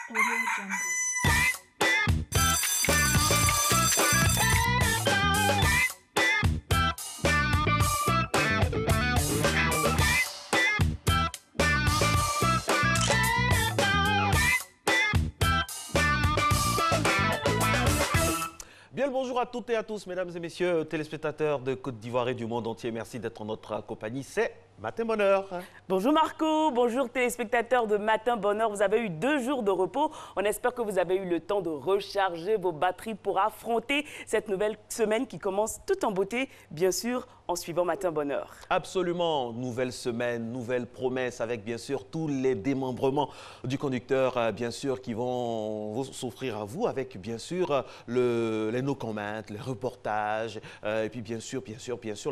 Audio Jungle. Bien le bonjour à toutes et à tous, mesdames et messieurs, téléspectateurs de Côte d'Ivoire et du monde entier. Merci d'être en notre compagnie. C'est Matin Bonheur. Bonjour Marco, bonjour téléspectateurs de Matin Bonheur. Vous avez eu 2 jours de repos. On espère que vous avez eu le temps de recharger vos batteries pour affronter cette nouvelle semaine qui commence tout en beauté, bien sûr, en suivant Matin Bonheur. Absolument, nouvelle semaine, nouvelle promesse avec bien sûr tous les démembrements du conducteur, bien sûr, qui vont s'offrir à vous avec bien sûr les no comments, les reportages, et puis bien sûr,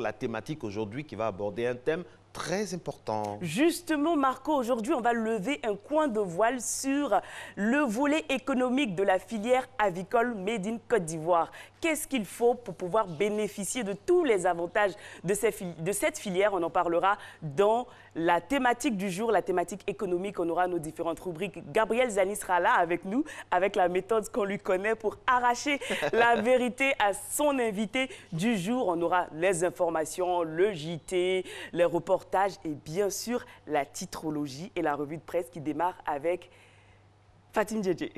la thématique aujourd'hui qui va aborder un thème très important. Justement, Marco, aujourd'hui, on va lever un coin de voile sur le volet économique de la filière avicole Made in Côte d'Ivoire. Qu'est-ce qu'il faut pour pouvoir bénéficier de tous les avantages de cette filière? On en parlera dans la thématique du jour, la thématique économique. On aura nos différentes rubriques. Gabriel Zani sera là avec nous, avec la méthode qu'on lui connaît pour arracher la vérité à son invité du jour. On aura les informations, le JT, les reportages et bien sûr la titrologie et la revue de presse qui démarre avec Fatim Djedje.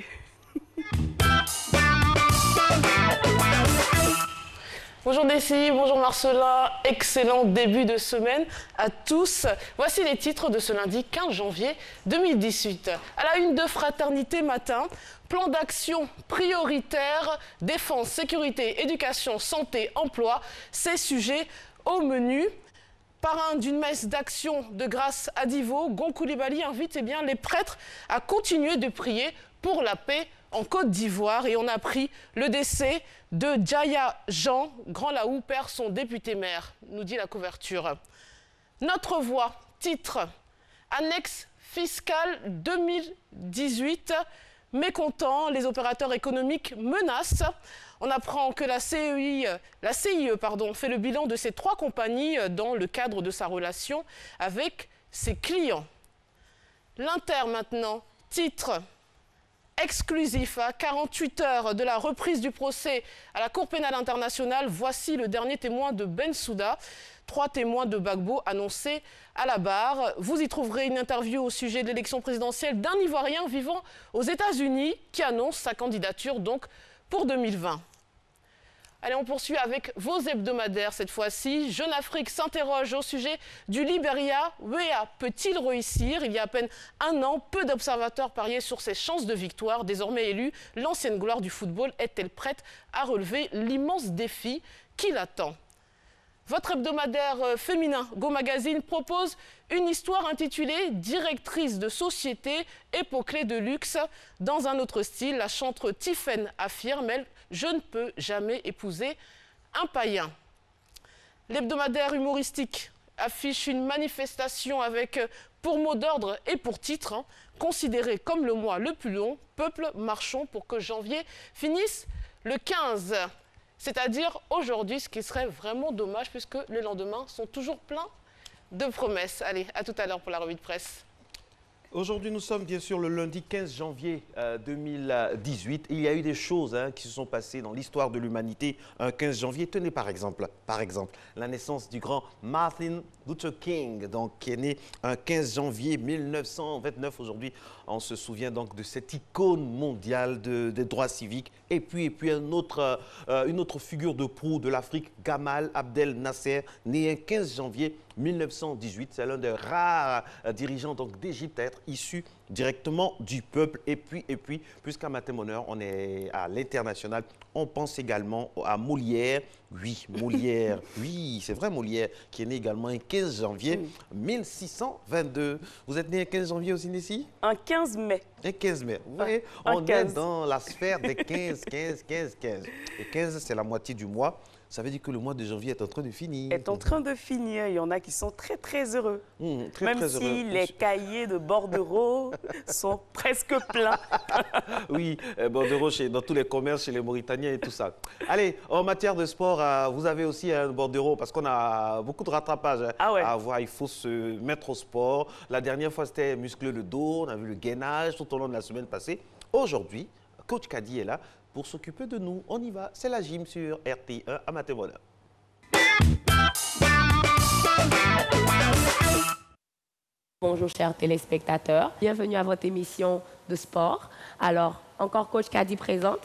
Bonjour Dessy, bonjour Marcela, excellent début de semaine à tous. Voici les titres de ce lundi 15 janvier 2018. À la une de Fraternité Matin, plan d'action prioritaire, défense, sécurité, éducation, santé, emploi, ces sujets au menu. Parrain d'une messe d'action de grâce à Divo, Gon Coulibaly invite les prêtres à continuer de prier pour la paix en Côte d'Ivoire. Et on a appris le décès de Djaya Jean, Grand Laou perd son député maire, nous dit la couverture. Notre voix, titre, annexe fiscale 2018, mécontent, les opérateurs économiques menacent. On apprend que la CIE fait le bilan de ces 3 compagnies dans le cadre de sa relation avec ses clients. L'Inter maintenant, titre exclusif à 48 heures de la reprise du procès à la Cour pénale internationale. Voici le dernier témoin de Bensouda. 3 témoins de Gbagbo annoncés à la barre. Vous y trouverez une interview au sujet de l'élection présidentielle d'un Ivoirien vivant aux États-Unis qui annonce sa candidature donc pour 2020. Allez, on poursuit avec vos hebdomadaires cette fois-ci. Jeune Afrique s'interroge au sujet du Libéria. Wea peut-il réussir? Il y a à peine un an, peu d'observateurs pariaient sur ses chances de victoire. Désormais élue, l'ancienne gloire du football est-elle prête à relever l'immense défi qui l'attend? Votre hebdomadaire féminin, Go Magazine, propose une histoire intitulée « Directrice de société, époclée de luxe ». Dans un autre style, la chanteuse Tiffaine affirme, elle, « Je ne peux jamais épouser un païen ». L'hebdomadaire humoristique affiche une manifestation avec, pour mot d'ordre et pour titre, considéré comme le mois le plus long, peuple marchons pour que janvier finisse le 15. C'est-à-dire aujourd'hui, ce qui serait vraiment dommage puisque les lendemains sont toujours pleins de promesses. Allez, à tout à l'heure pour la revue de presse. Aujourd'hui, nous sommes bien sûr le lundi 15 janvier 2018. Il y a eu des choses qui se sont passées dans l'histoire de l'humanité un 15 janvier. Tenez par exemple, la naissance du grand Martin Luther King, donc, qui est né un 15 janvier 1929. Aujourd'hui, on se souvient donc de cette icône mondiale des droits civiques. Et puis une autre figure de proue de l'Afrique, Gamal Abdel Nasser, né un 15 janvier 1918. C'est l'un des rares dirigeants d'Égypte à être issu directement du peuple. Et puis puisqu'à Matin Bonheur, on est à l'international, on pense également à Molière. Oui, Molière, oui, c'est vrai, Molière, qui est né également un 15 janvier 1622. Vous êtes né un 15 janvier aussi, Nessie? Un 15 mai. Un 15 mai. Vous voyez, on est dans la sphère des 15. Et 15, c'est la moitié du mois. Ça veut dire que le mois de janvier est en train de finir. Est en train de finir. Il y en a qui sont très, très heureux. Même si les cahiers de bordereau sont presque pleins. Oui, bordereau dans tous les commerces, chez les Mauritaniens et tout ça. Allez, en matière de sport, vous avez aussi un bordereau parce qu'on a beaucoup de rattrapage à avoir. Il faut se mettre au sport. La dernière fois, c'était muscler le dos. On a vu le gainage tout au long de la semaine passée. aujourd'hui, Coach Kadi est là pour s'occuper de nous. On y va, c'est la gym sur RT1 à Matin Bonheur. Bonjour chers téléspectateurs, bienvenue à votre émission de sport. Alors, encore Coach Kadi présente.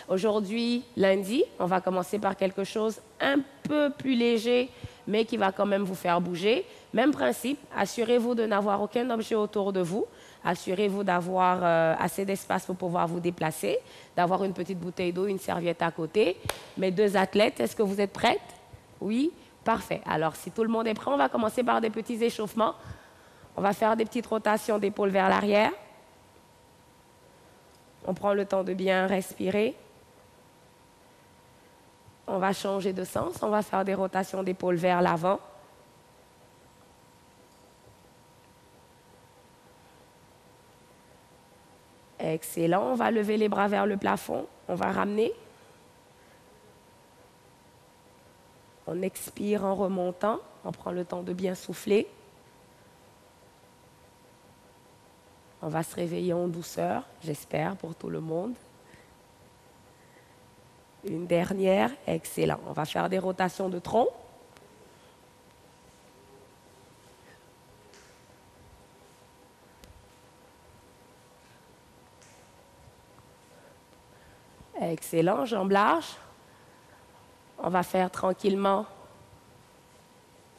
Aujourd'hui, lundi, on va commencer par quelque chose un peu plus léger, mais qui va quand même vous faire bouger. Même principe, assurez-vous de n'avoir aucun objet autour de vous. Assurez-vous d'avoir assez d'espace pour pouvoir vous déplacer, d'avoir une petite bouteille d'eau, une serviette à côté. Mes deux athlètes, est-ce que vous êtes prêtes? Oui? Parfait. Alors, si tout le monde est prêt, on va commencer par des petits échauffements. On va faire des petites rotations d'épaules vers l'arrière. On prend le temps de bien respirer. On va changer de sens. On va faire des rotations d'épaules vers l'avant. Excellent. On va lever les bras vers le plafond. On va ramener. On expire en remontant. On prend le temps de bien souffler. On va se réveiller en douceur, j'espère, pour tout le monde. Une dernière, excellent. On va faire des rotations de tronc. Excellent, jambes larges. On va faire tranquillement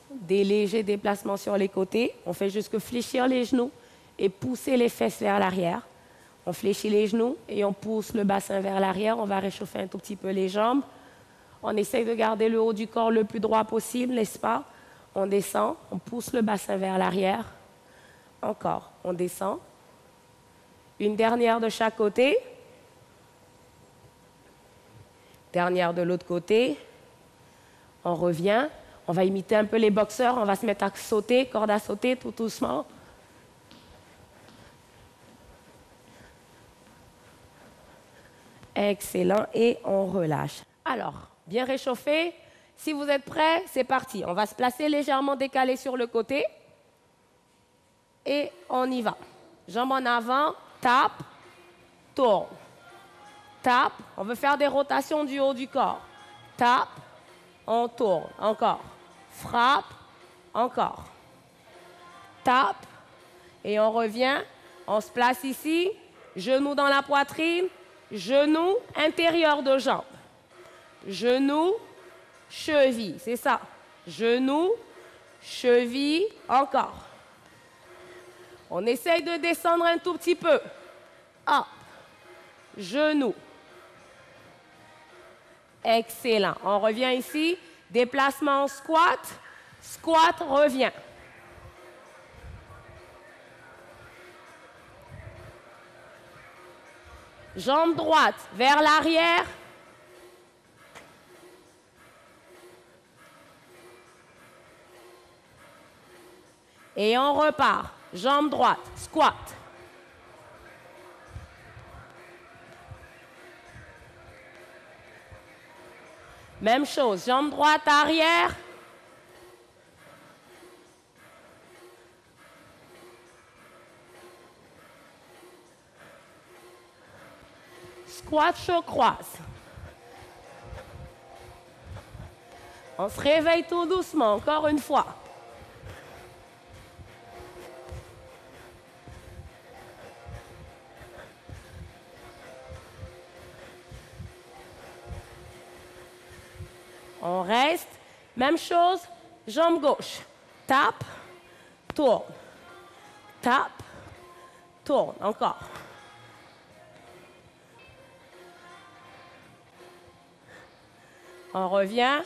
des légers déplacements sur les côtés. On fait juste que fléchir les genoux et pousser les fesses vers l'arrière. On fléchit les genoux et on pousse le bassin vers l'arrière. On va réchauffer un tout petit peu les jambes. On essaye de garder le haut du corps le plus droit possible, n'est-ce pas? On descend, on pousse le bassin vers l'arrière. Encore, on descend. Une dernière de chaque côté. Dernière de l'autre côté. On revient. On va imiter un peu les boxeurs. On va se mettre à sauter, corde à sauter, tout doucement. Excellent. Et on relâche. Alors, bien réchauffé. Si vous êtes prêts, c'est parti. On va se placer légèrement décalé sur le côté. Et on y va. Jambes en avant, tape, tourne. Tape. On veut faire des rotations du haut du corps. Tape, on tourne. Encore. Frappe, encore. Tape. Et on revient. On se place ici. Genoux dans la poitrine. Genou, intérieur de jambe. Genou, cheville, c'est ça. Genou, cheville, encore. On essaye de descendre un tout petit peu. Hop, genou. Excellent. On revient ici. Déplacement en squat. Squat, revient. Jambe droite vers l'arrière. Et on repart. Jambe droite, squat. Même chose, jambe droite arrière. Squat, je croise. On se réveille tout doucement, encore une fois. On reste. Même chose, jambe gauche. Tape, tourne. Tape, tourne. Encore. On revient.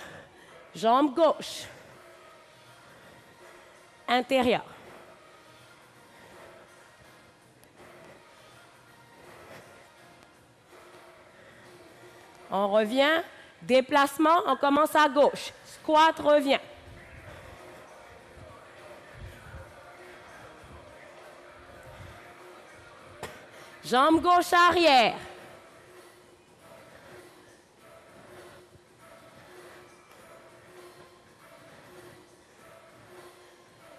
Jambe gauche. Intérieur. On revient. Déplacement, on commence à gauche. Squat, revient. Jambe gauche arrière.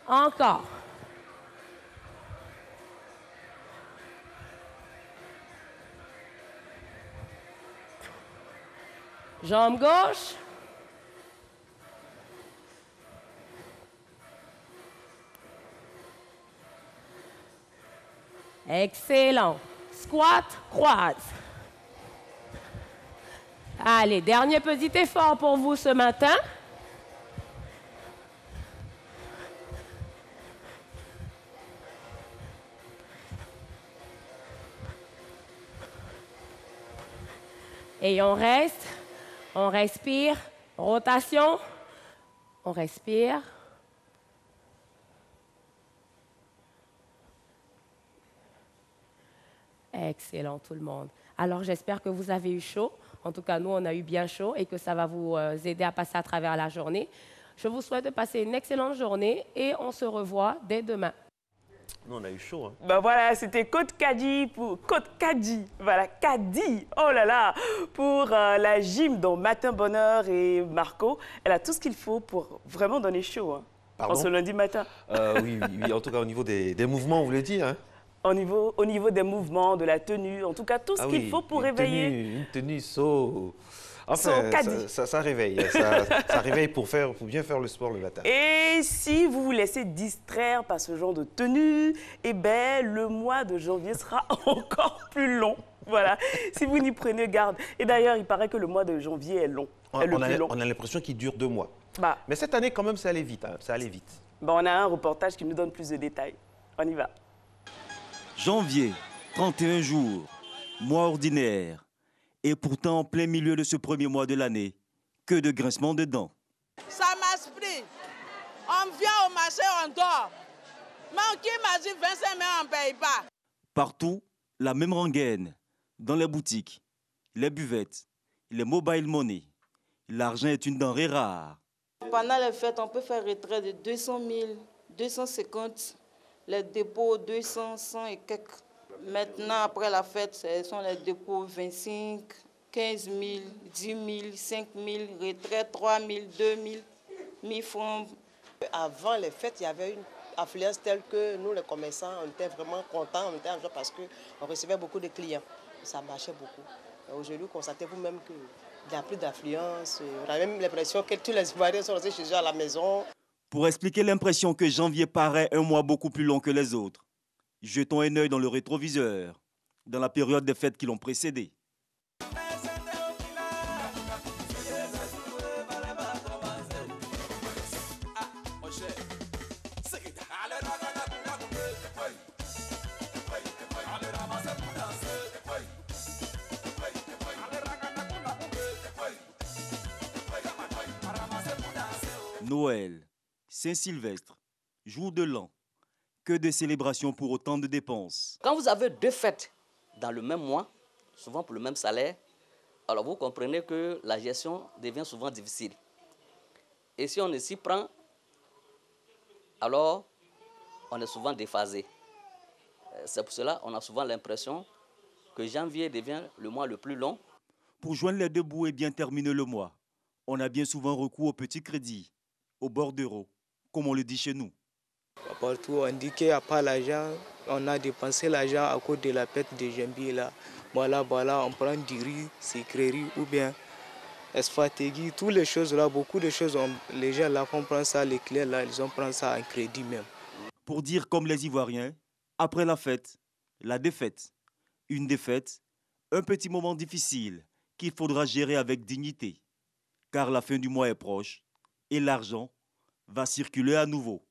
Encore. Jambe gauche. Excellent. Squat, croise. Allez, dernier petit effort pour vous ce matin. Et on reste, on respire, rotation, on respire. Excellent tout le monde. Alors j'espère que vous avez eu chaud. En tout cas, nous, on a eu bien chaud et que ça va vous aider à passer à travers la journée. Je vous souhaite de passer une excellente journée et on se revoit dès demain. Nous, on a eu chaud. Hein. Ben voilà, c'était Côte Kadi pour Côte Kadi. Voilà, Kadi. Oh là là, pour la gym dont Matin Bonheur et Marco. Elle a tout ce qu'il faut pour vraiment donner chaud. Hein, en ce lundi matin. Oui, en tout cas, au niveau des mouvements, on voulait dire. Hein. Au niveau des mouvements, de la tenue, en tout cas, tout ce qu'il faut pour réveiller. Une tenue saut. Enfin, ça réveille. Ça réveille pour bien faire le sport le matin. Et si vous vous laissez distraire par ce genre de tenue, eh bien, le mois de janvier sera encore plus long. Voilà, si vous n'y prenez garde. Et d'ailleurs, il paraît que le mois de janvier est long. On a l'impression qu'il dure 2 mois. Bah. Mais cette année, quand même, ça allait vite. Hein, ça allait vite. Bah, on a un reportage qui nous donne plus de détails. On y va. Janvier, 31 jours, mois ordinaire. Et pourtant, en plein milieu de ce premier mois de l'année, que de grincements de dents. Ça m'a pris. On vient au marché, on dort. Mais qui m'a dit 25 000, on ne paye pas. Partout, la même rengaine. Dans les boutiques, les buvettes, les mobile money. L'argent est une denrée rare. Pendant les fêtes, on peut faire retrait de 200 000, 250, les dépôts 200, 100 et quelques. Maintenant, après la fête, ce sont les dépôts 25, 15 000, 10 000, 5 000, retraite 3 000, 2 000, 1000 francs. Avant les fêtes, il y avait une affluence telle que nous, les commerçants, on était vraiment contents, on était en joie parce qu'on recevait beaucoup de clients. Ça marchait beaucoup. Aujourd'hui, constatez vous-même qu'il n'y a plus d'affluence. On a même l'impression que tous les Ivoiriens sont restés chez eux à la maison. Pour expliquer l'impression que janvier paraît un mois beaucoup plus long que les autres, jetons un œil dans le rétroviseur, dans la période des fêtes qui l'ont précédé. Noël, Saint-Sylvestre, jour de l'an. Que de célébrations pour autant de dépenses. Quand vous avez 2 fêtes dans le même mois, souvent pour le même salaire, alors vous comprenez que la gestion devient souvent difficile. Et si on ne s'y prend, alors on est souvent déphasé. C'est pour cela qu'on a souvent l'impression que janvier devient le mois le plus long. Pour joindre les 2 bouts et bien terminer le mois, on a bien souvent recours au petit crédit, au bordereau, comme on le dit chez nous. Partout, on dit qu'il n'y a pas l'argent, on a dépensé l'argent à cause de la pète de janvier là. Voilà, on prend du riz, sucrerie ou bien esfatégui, toutes les choses là, beaucoup de choses, les gens là font prendre ça, les clients là, ils ont prendre ça en crédit même. Pour dire comme les Ivoiriens, après la fête, la défaite. Une défaite, un petit moment difficile qu'il faudra gérer avec dignité. Car la fin du mois est proche et l'argent va circuler à nouveau.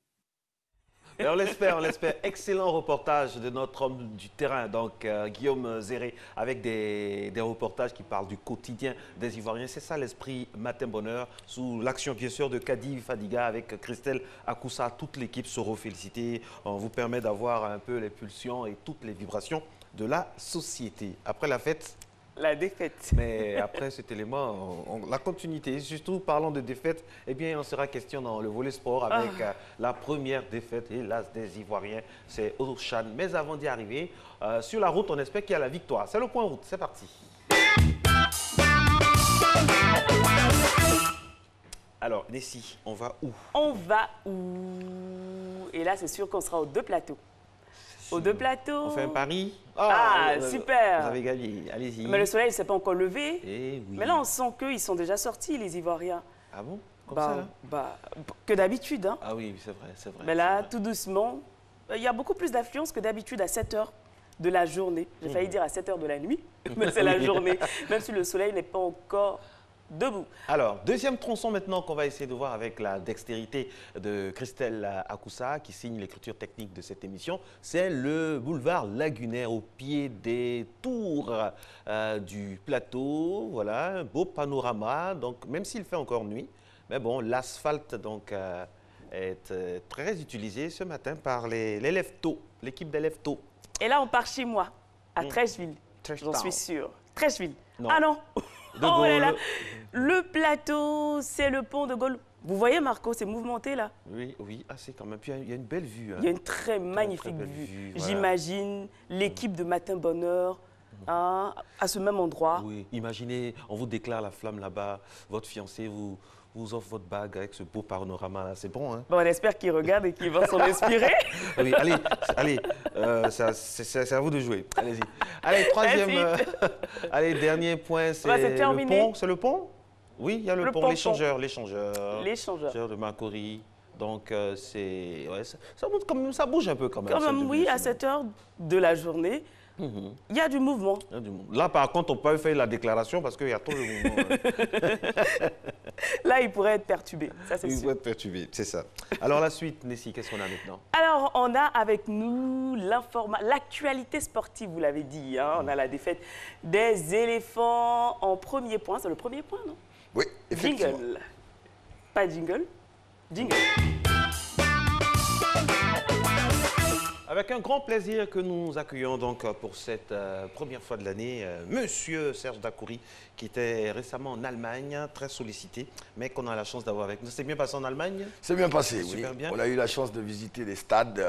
Et on l'espère. Excellent reportage de notre homme du terrain, donc Guillaume Zéré, avec des reportages qui parlent du quotidien des Ivoiriens. C'est ça l'esprit Matin Bonheur, sous l'action bien sûr de Kadi Fadiga avec Christelle Akoussa. Toute l'équipe se féliciter. On vous permet d'avoir un peu les pulsions et toutes les vibrations de la société. Après la fête, la défaite. Mais après cet élément, la continuité, surtout parlant de défaite, eh bien, on sera question dans le volet sport avec la première défaite, hélas, des Ivoiriens, c'est au Chan. Mais avant d'y arriver, sur la route, on espère qu'il y a la victoire. C'est le point route, c'est parti. Alors, Nessie, on va où? On va où? Et là, c'est sûr qu'on sera aux 2 plateaux. aux deux plateaux. On fait un pari. Super. Vous avez gagné, allez-y. Mais le soleil ne s'est pas encore levé. Eh oui. Mais là, on sent qu'ils sont déjà sortis, les Ivoiriens. Ah bon? Comme ça, là? Que d'habitude. Hein. Ah oui, c'est vrai, c'est vrai. Mais là, tout doucement, il y a beaucoup plus d'affluence que d'habitude à 7 h de la journée. J'ai failli dire à 7 h de la nuit, mais c'est la journée, même si le soleil n'est pas encore debout. Alors, deuxième tronçon maintenant qu'on va essayer de voir avec la dextérité de Christelle Akoussa, qui signe l'écriture technique de cette émission, c'est le boulevard lagunaire au pied des tours du plateau. Voilà, un beau panorama, donc même s'il fait encore nuit, mais bon, l'asphalte donc est très utilisé ce matin par les lève-tôt, l'équipe des lève-tôt. Et là, on part chez moi, à Trècheville, j'en suis sûre. Trècheville. Ah non. Oh là là, le plateau, c'est le pont de Gaulle. Vous voyez, Marco, c'est mouvementé là. Oui, oui, c'est quand même. Puis il y a une belle vue. Hein. Il y a une très magnifique vue. Voilà. J'imagine l'équipe de Matin Bonheur à ce même endroit. Oui, imaginez, on vous déclare la flamme là-bas, votre fiancé vous offre votre bague avec ce beau panorama là, c'est bon, hein? Bon, on espère qu'il regarde et qu'il va s'en inspirer. Oui, allez, c'est à vous de jouer. Allez-y. Allez, troisième, allez, dernier point, c'est le pont. C'est le pont? Oui, il y a le pont, l'échangeur de Makori. Donc, c'est, ouais, ça bouge un peu quand même. Quand même, oui, à 7 h de la journée. Il y a du mouvement. Là, par contre, on peut faire la déclaration parce qu'il y a trop de mouvement. Là, il pourrait être perturbé, ça c'est sûr. Il pourrait être perturbé, c'est ça. Alors, la suite, Nessie, qu'est-ce qu'on a maintenant? Alors, on a avec nous l'actualité sportive, vous l'avez dit. Hein, on a la défaite des éléphants en premier point. C'est le premier point, non? Oui, effectivement. Jingle. Pas jingle. Jingle. Avec un grand plaisir que nous accueillons donc pour cette première fois de l'année, Monsieur Serge Dakouri, qui était récemment en Allemagne, très sollicité, mais qu'on a la chance d'avoir avec nous. C'est bien passé en Allemagne? C'est bien passé, oui. Super bien. On a eu la chance de visiter des stades,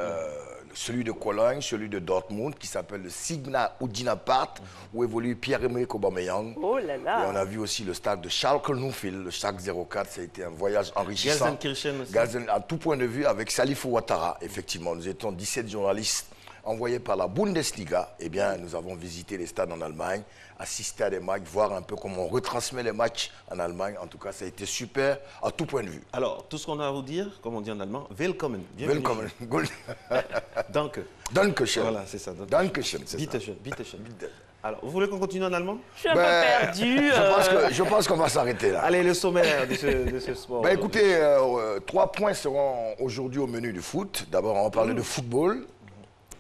celui de Cologne, celui de Dortmund, qui s'appelle le Signal Iduna Park, où évolue Pierre-Emerick Aubameyang. Oh là là! Et on a vu aussi le stade de Schalke 04, le Schalke 04. Ça a été un voyage enrichissant. Gelsenkirchen aussi. À tout point de vue, avec Salif Ouattara, effectivement. Nous étions 17 journalistes envoyés par la Bundesliga. Eh bien, nous avons visité les stades en Allemagne, assisté à des matchs, voir un peu comment on retransmet les matchs en Allemagne. En tout cas, ça a été super à tout point de vue. Alors, tout ce qu'on a à vous dire, comme on dit en allemand, Willkommen. Bienvenue. Willkommen. Danke. Dankeschön. Voilà, c'est ça. Dankeschön, c'est ça. Bitteschön, bitteschön. Alors, vous voulez qu'on continue en allemand? Je suis un peu perdu. Je pense qu'on va s'arrêter là. Allez, le sommaire de ce sport. Écoutez, 3 points seront aujourd'hui au menu du foot. D'abord, on va parler de football.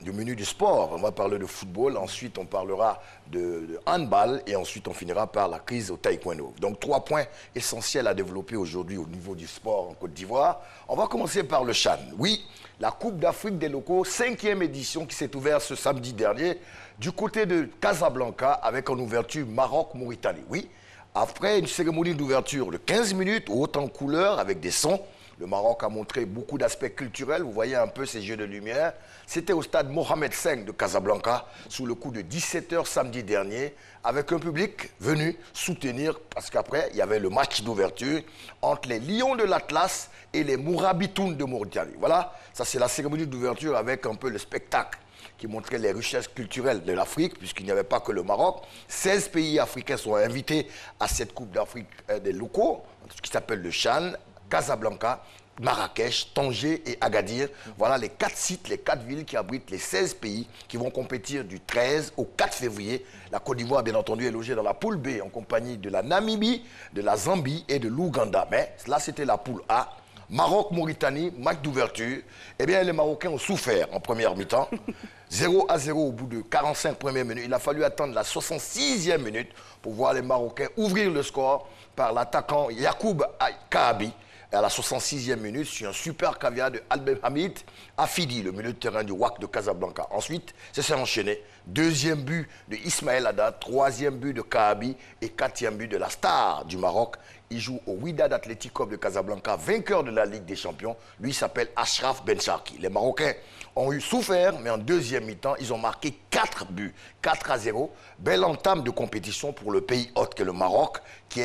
Du menu du sport, on va parler de football, ensuite on parlera de handball et ensuite on finira par la crise au taekwondo. Donc 3 points essentiels à développer aujourd'hui au niveau du sport en Côte d'Ivoire. On va commencer par le CHAN. Oui, la Coupe d'Afrique des locaux, 5e édition qui s'est ouverte ce samedi dernier du côté de Casablanca avec en ouverture Maroc-Mauritanie. Oui, après une cérémonie d'ouverture de 15 minutes, haute en couleur avec des sons. Le Maroc a montré beaucoup d'aspects culturels. Vous voyez un peu ces jeux de lumière. C'était au stade Mohamed V de Casablanca, sous le coup de 17 h samedi dernier, avec un public venu soutenir, parce qu'après, il y avait le match d'ouverture entre les Lions de l'Atlas et les Mourabitoun de Mauritanie. Voilà, ça c'est la cérémonie d'ouverture avec un peu le spectacle qui montrait les richesses culturelles de l'Afrique, puisqu'il n'y avait pas que le Maroc. 16 pays africains sont invités à cette Coupe d'Afrique des locaux, ce qui s'appelle le CHAN. Casablanca, Marrakech, Tanger et Agadir. Voilà les 4 sites, les 4 villes qui abritent les 16 pays qui vont compétir du 13 au 4 février. La Côte d'Ivoire, bien entendu, est logée dans la poule B en compagnie de la Namibie, de la Zambie et de l'Ouganda. Mais là, c'était la poule A. Maroc-Mauritanie, match d'ouverture. Eh bien, les Marocains ont souffert en première mi-temps. 0-0 au bout de 45 premières minutes. Il a fallu attendre la 66e minute pour voir les Marocains ouvrir le score par l'attaquant Yacoub Kaabi. Et à la 66e minute, sur un super caviar de Abdelhamid Afidi, le milieu de terrain du WAC de Casablanca. Ensuite, ça s'est enchaîné. 2e but de Ismaël Haddad, 3e but de Kaabi et 4e but de la star du Maroc, Il joue au Wydad Athletic Club de Casablanca, vainqueur de la Ligue des Champions. Lui, il s'appelle Achraf Ben Sharki. Les Marocains ont eu souffert, mais en deuxième mi-temps, ils ont marqué 4 buts, 4-0. Belle entame de compétition pour le pays hôte, qui est le Maroc, qui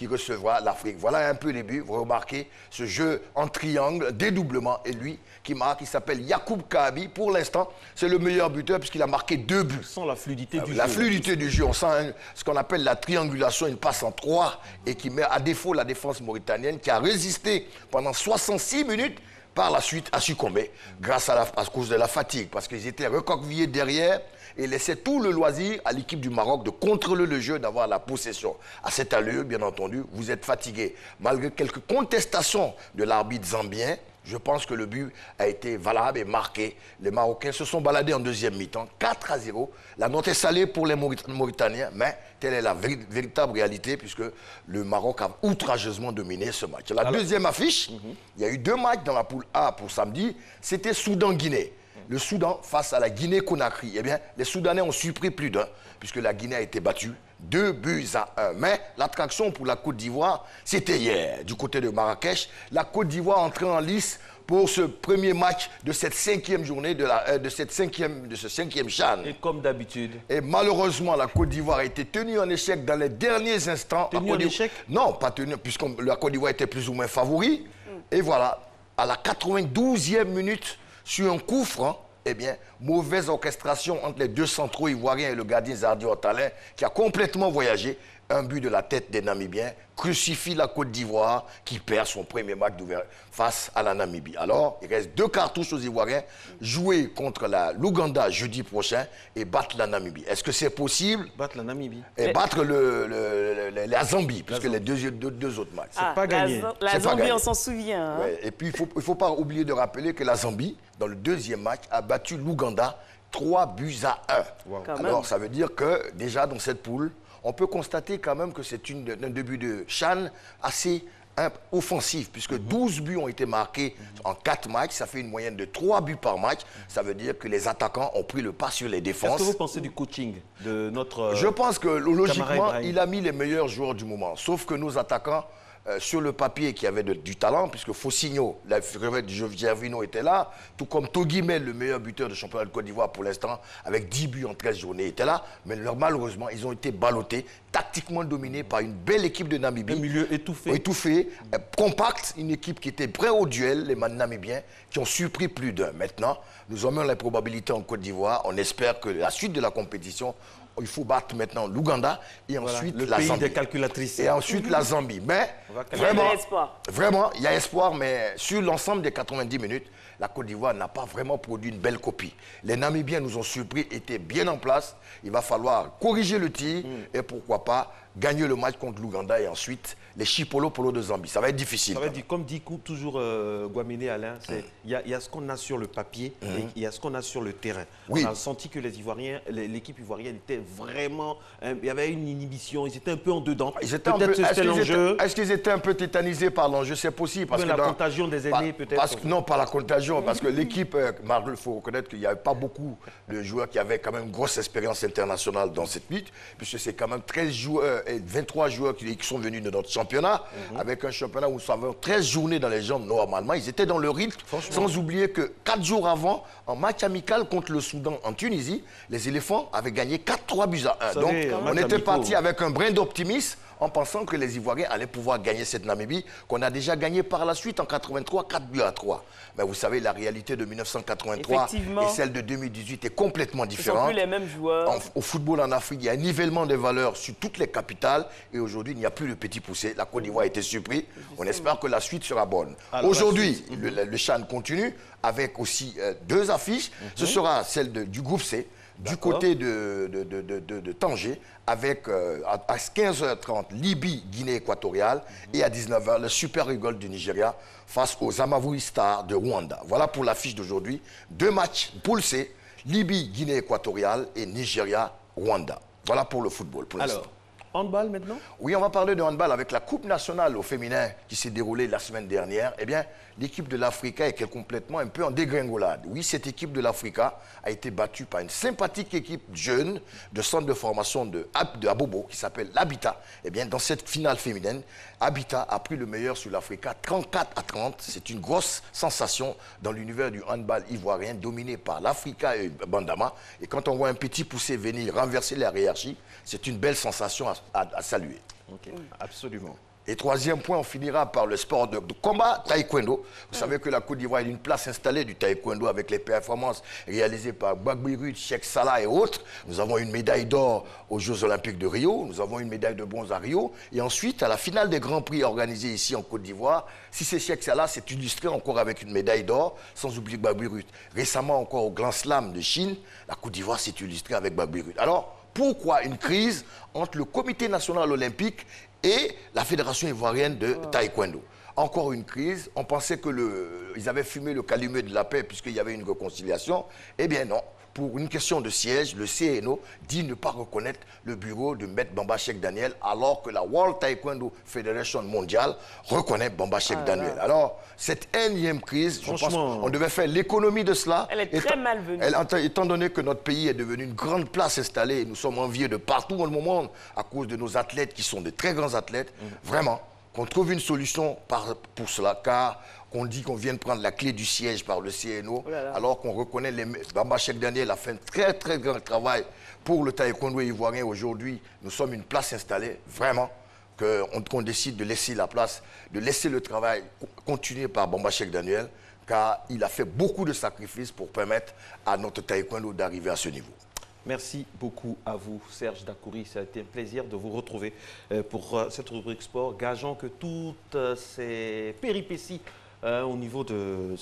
recevra l'Afrique. Voilà un peu les buts. Vous remarquez ce jeu en triangle, dédoublement, et lui qui marque, il s'appelle Yacoub Kahabi. Pour l'instant, c'est le meilleur buteur puisqu'il a marqué 2 buts. Sans la fluidité du jeu. La fluidité du jeu, on sent ce qu'on appelle la triangulation, une passe en 3 et qui met à défaut la défense mauritanienne qui a résisté pendant 66 minutes. Par la suite, a succombé à cause de la fatigue, parce qu'ils étaient recroquevillés derrière et laissaient tout le loisir à l'équipe du Maroc de contrôler le jeu, d'avoir la possession. À cette allure, bien entendu, vous êtes fatigué. Malgré quelques contestations de l'arbitre zambien, je pense que le but a été valable et marqué. Les Marocains se sont baladés en deuxième mi-temps, 4-0. La note est salée pour les Mauritaniens, mais telle est la véritable réalité puisque le Maroc a outrageusement dominé ce match. La deuxième affiche, il y a eu 2 matchs dans la poule A pour samedi, c'était Soudan-Guinée. Le Soudan face à la Guinée-Conakry. Eh bien, les Soudanais ont surpris plus d'un, puisque la Guinée a été battue 2-1. Mais l'attraction pour la Côte d'Ivoire, c'était hier, du côté de Marrakech. La Côte d'Ivoire entrait en lice pour ce premier match de cette 5e journée, de ce 5e CHAN. Et comme d'habitude. Et malheureusement, la Côte d'Ivoire a été tenue en échec dans les derniers instants. Tenue en échec? Non, pas tenue, puisque la Côte d'Ivoire était plus ou moins favori. Et voilà, à la 92e minute, sur un coup franc, eh bien, mauvaise orchestration entre les 2 centraux ivoiriens et le gardien Zardi Ortalin, qui a complètement voyagé. Un but de la tête des Namibiens crucifie la Côte d'Ivoire qui perd son premier match d'ouverture face à la Namibie. Alors, il reste 2 cartouches aux Ivoiriens, jouer contre l'Ouganda jeudi prochain et battre la Namibie. Est-ce que c'est possible? Battre la Namibie. Et battre la Zambie, puisque les deux autres matchs. C'est pas gagné. La Zambie, on s'en souvient. Hein? Ouais, et puis, il ne faut pas oublier de rappeler que la Zambie, dans le deuxième match, a battu l'Ouganda 3-1. Wow. Alors, ça veut dire que, déjà, dans cette poule, on peut constater quand même que c'est un début de CHAN assez offensif, puisque 12 buts ont été marqués en 4 matchs. Ça fait une moyenne de 3 buts par match. Ça veut dire que les attaquants ont pris le pas sur les défenses. Qu'est-ce que vous pensez du coaching de notre Je pense que, logiquement, il a mis les meilleurs joueurs du moment. Sauf que nos attaquants, sur le papier, qui avait du talent, puisque Fosigno, la revêt de Gervinho était là, tout comme Togimel, le meilleur buteur de championnat de Côte d'Ivoire pour l'instant, avec 10 buts en 13 journées, était là. Mais malheureusement, ils ont été ballottés, tactiquement dominés par une belle équipe de Namibie. Un milieu étouffé. Étouffé, compact, une équipe qui était prête au duel, les Namibiens, qui ont surpris plus d'un. Maintenant, nous avons les probabilités en Côte d'Ivoire. On espère que la suite de la compétition, il faut battre maintenant l'Ouganda et ensuite la Zambie. Des calculatrices. Et ensuite la Zambie. Mais vraiment, il y a espoir, mais sur l'ensemble des 90 minutes, la Côte d'Ivoire n'a pas vraiment produit une belle copie. Les Namibiens nous ont surpris, étaient bien en place. Il va falloir corriger le tir et pourquoi pas gagner le match contre l'Ouganda et ensuite les Chipolo de Zambie. Ça va être difficile. Ça va être, comme dit toujours Guaméné Alain, il y a ce qu'on a sur le papier et il y a ce qu'on a sur le terrain. Oui. On a senti que les Ivoiriens, l'équipe ivoirienne était vraiment... il y avait une inhibition, ils étaient un peu en dedans. Peut-être c'était l'enjeu. Est-ce qu'ils étaient un peu tétanisés par l'enjeu? C'est possible. Parce que la contagion des aînés, peut-être. Non, pas la contagion, parce que l'équipe, il faut reconnaître qu'il n'y avait pas beaucoup de joueurs qui avaient quand même une grosse expérience internationale dans cette lutte, puisque c'est quand même 13 joueurs et 23 joueurs qui sont venus de notre championnat, avec un championnat où nous avons 13 journées dans les jambes normalement. Ils étaient dans le rythme, sans oublier que 4 jours avant, en match amical contre le Soudan en Tunisie, les éléphants avaient gagné 4-3-1. Donc, on était parti avec un brin d'optimisme en pensant que les Ivoiriens allaient pouvoir gagner cette Namibie, qu'on a déjà gagné par la suite en 83, 4-3. Mais vous savez, la réalité de 1983 et celle de 2018 est complètement différente. Ce ne sont plus les mêmes joueurs. Au football en Afrique, il y a un nivellement des valeurs sur toutes les capitales et aujourd'hui, il n'y a plus de petits poussés. La Côte d'Ivoire a été surprise. On espère que la suite sera bonne. Aujourd'hui, le CHAN continue avec aussi 2 affiches. Ce sera celle du groupe C, du côté de Tanger, avec à 15h30 Libye, Guinée équatoriale, et à 19h le Super Eagles du Nigeria face aux Amavubi Stars de Rwanda. Voilà pour l'affiche d'aujourd'hui. 2 matchs, poule C, Libye, Guinée équatoriale et Nigeria, Rwanda. Voilà pour le football pour l'instant. handball maintenant? Oui, on va parler de handball avec la Coupe nationale au féminin qui s'est déroulée la semaine dernière. Eh bien, l'équipe de l'Africa est complètement un peu en dégringolade. Oui, cette équipe de l'Africa a été battue par une sympathique équipe jeune de centre de formation de Abobo qui s'appelle l'Habitat. Eh bien, dans cette finale féminine, Habitat a pris le meilleur sur l'Africa 34-30. C'est une grosse sensation dans l'univers du handball ivoirien dominé par l'Africa et Bandama. Et quand on voit un petit poussé venir renverser la hiérarchie, c'est une belle sensation à saluer. Okay. Absolument. Et troisième point, on finira par le sport de combat taekwondo. Vous savez que la Côte d'Ivoire est une place installée du taekwondo avec les performances réalisées par Gbagberut, Cheikh Salah et autres. Nous avons une médaille d'or aux Jeux Olympiques de Rio. Nous avons une médaille de bronze à Rio. Et ensuite, à la finale des Grands Prix organisés ici en Côte d'Ivoire, si c'est Cheikh Salah, c'est illustré encore avec une médaille d'or, sans oublier Gbagberut. Récemment encore au Grand Slam de Chine, la Côte d'Ivoire s'est illustrée avec Gbagberut. Alors, pourquoi une crise entre le Comité national olympique et la Fédération ivoirienne de taekwondo? Encore une crise. On pensait qu'ils avaient fumé le calumet de la paix puisqu'il y avait une réconciliation. Eh bien non. Pour une question de siège, le CNO dit ne pas reconnaître le bureau de Maître Bamba Cheikh Daniel alors que la World Taekwondo Federation mondiale reconnaît Bamba Cheikh Daniel. Alors, cette énième crise, je pense qu'on devait faire l'économie de cela. Elle est très malvenue. Étant donné que notre pays est devenu une grande place installée, nous sommes enviés de partout dans le monde à cause de nos athlètes qui sont de très grands athlètes, vraiment, qu'on trouve une solution pour cela, car on dit qu'on vient de prendre la clé du siège par le CNO, alors qu'on reconnaît Bamba Cheikh Daniel a fait un très très grand travail pour le taekwondo ivoirien. Aujourd'hui, nous sommes une place installée, vraiment, qu'on décide de laisser la place, de laisser le travail continuer par Bamba Cheikh Daniel, car il a fait beaucoup de sacrifices pour permettre à notre taekwondo d'arriver à ce niveau. Merci beaucoup à vous, Serge Dakouri. Ça a été un plaisir de vous retrouver pour cette rubrique sport, gageant que toutes ces péripéties au niveau de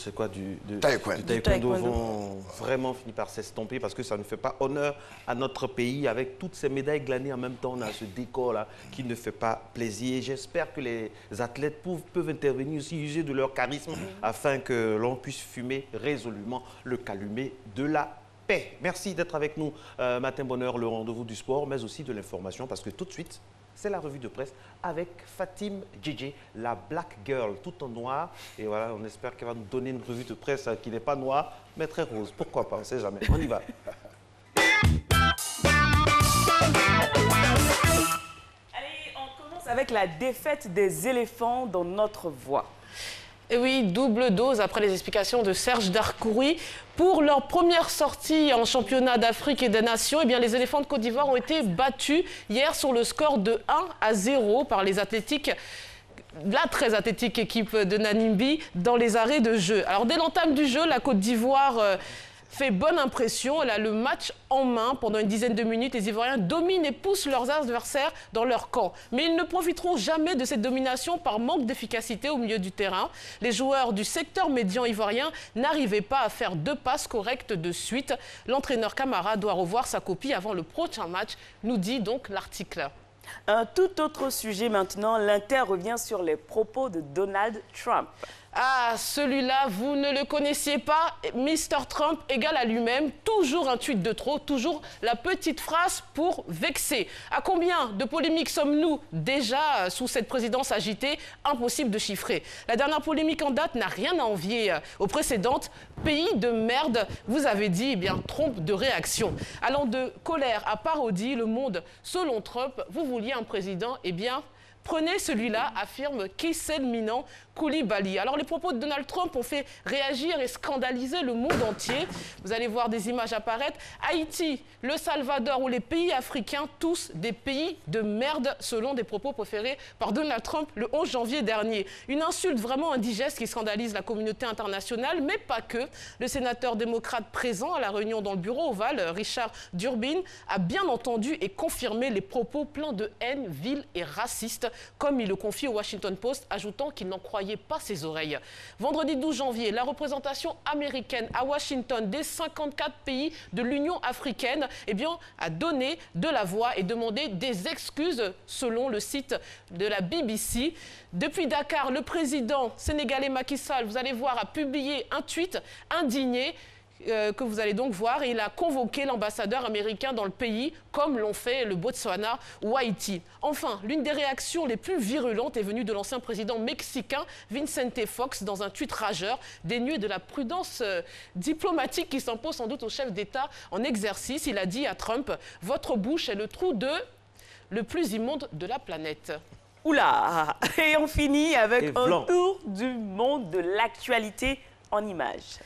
taekwondo vont vraiment finir par s'estomper parce que ça ne fait pas honneur à notre pays avec toutes ces médailles glanées en même temps. On a ce décor-là qui ne fait pas plaisir. J'espère que les athlètes peuvent intervenir aussi, user de leur charisme afin que l'on puisse fumer résolument le calumet de la paix. Merci d'être avec nous, Matin Bonheur, le rendez-vous du sport, mais aussi de l'information, parce que tout de suite, c'est la revue de presse avec Fatim Djedje, la Black Girl, tout en noir. Et voilà, on espère qu'elle va nous donner une revue de presse qui n'est pas noire, mais très rose. Pourquoi pas, on ne sait jamais. On y va. Allez, on commence avec la défaite des éléphants dans notre voie. Et oui, double dose après les explications de Serge Dakouri. Pour leur première sortie en championnat d'Afrique et des Nations, eh bien, les éléphants de Côte d'Ivoire ont été battus hier sur le score de 1-0 par les athlétiques. La très athlétique équipe de Namibie dans les arrêts de jeu. Alors dès l'entame du jeu, la Côte d'Ivoire fait bonne impression. Elle a le match en main pendant une dizaine de minutes. Les Ivoiriens dominent et poussent leurs adversaires dans leur camp. Mais ils ne profiteront jamais de cette domination par manque d'efficacité au milieu du terrain. Les joueurs du secteur médian ivoirien n'arrivaient pas à faire 2 passes correctes de suite. L'entraîneur Camara doit revoir sa copie avant le prochain match, nous dit donc l'article. Un tout autre sujet maintenant, l'Inter revient sur les propos de Donald Trump. Ah, celui-là, vous ne le connaissiez pas. Mr. Trump égale à lui-même. Toujours un tweet de trop, toujours la petite phrase pour vexer. À combien de polémiques sommes-nous déjà sous cette présidence agitée? Impossible de chiffrer. La dernière polémique en date n'a rien à envier aux précédentes. Pays de merde, vous avez dit, eh bien, trompe de réaction. Allant de colère à parodie, le monde, selon Trump, vous vouliez un président, eh bien, prenez celui-là, affirme Kissel Minan Koulibaly. Alors les propos de Donald Trump ont fait réagir et scandaliser le monde entier. Vous allez voir des images apparaître. Haïti, le Salvador ou les pays africains, tous des pays de merde, selon des propos proférés par Donald Trump le 11 janvier dernier. Une insulte vraiment indigeste qui scandalise la communauté internationale, mais pas que. Le sénateur démocrate présent à la réunion dans le bureau ovale, Richard Durbin, a bien entendu et confirmé les propos pleins de haine, vils et racistes, comme il le confie au Washington Post, ajoutant qu'il n'en croyait pas ses oreilles. Vendredi 12 janvier, la représentation américaine à Washington des 54 pays de l'Union africaine eh bien, a donné de la voix et demandé des excuses selon le site de la BBC. Depuis Dakar, le président sénégalais Macky Sall, vous allez voir, a publié un tweet indigné que vous allez donc voir. Il a convoqué l'ambassadeur américain dans le pays, comme l'ont fait le Botswana ou Haïti. Enfin, l'une des réactions les plus virulentes est venue de l'ancien président mexicain Vicente Fox dans un tweet rageur, dénué de la prudence diplomatique qui s'impose sans doute au chef d'État en exercice. Il a dit à Trump « Votre bouche est le trou le plus immonde de la planète ». Oula! Et on finit avec un tour du monde de l'actualité en images.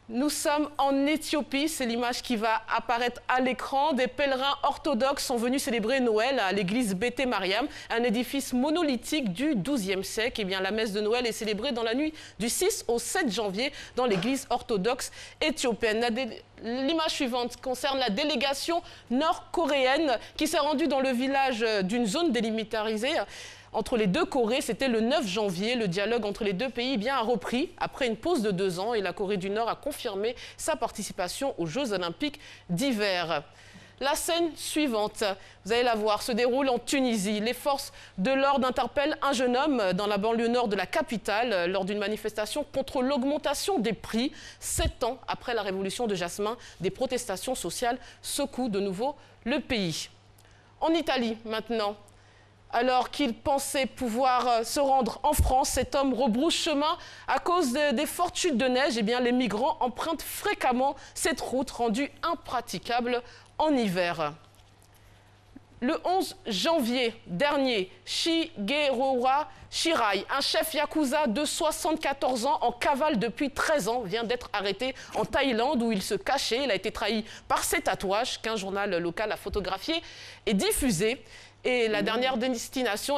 Nous sommes en Éthiopie, c'est l'image qui va apparaître à l'écran. Des pèlerins orthodoxes sont venus célébrer Noël à l'église Bété Mariam, un édifice monolithique du XIIe siècle. Eh bien, la messe de Noël est célébrée dans la nuit du 6 au 7 janvier dans l'église orthodoxe éthiopienne. L'image suivante concerne la délégation nord-coréenne qui s'est rendue dans le village d'une zone délimitarisée entre les deux Corées. C'était le 9 janvier. Le dialogue entre les deux pays a repris après une pause de 2 ans et la Corée du Nord a confirmé sa participation aux Jeux olympiques d'hiver. La scène suivante, vous allez la voir, se déroule en Tunisie. Les forces de l'ordre interpellent un jeune homme dans la banlieue nord de la capitale lors d'une manifestation contre l'augmentation des prix. 7 ans après la révolution de Jasmin, des protestations sociales secouent de nouveau le pays. En Italie maintenant. Alors qu'il pensait pouvoir se rendre en France, cet homme rebrousse chemin à cause des fortes chutes de neige. Eh bien, les migrants empruntent fréquemment cette route rendue impraticable en hiver. Le 11 janvier dernier, Shigeruwa Shirai, un chef yakuza de 74 ans en cavale depuis 13 ans, vient d'être arrêté en Thaïlande où il se cachait. Il a été trahi par ses tatouages qu'un journal local a photographié et diffusé. Et la dernière destination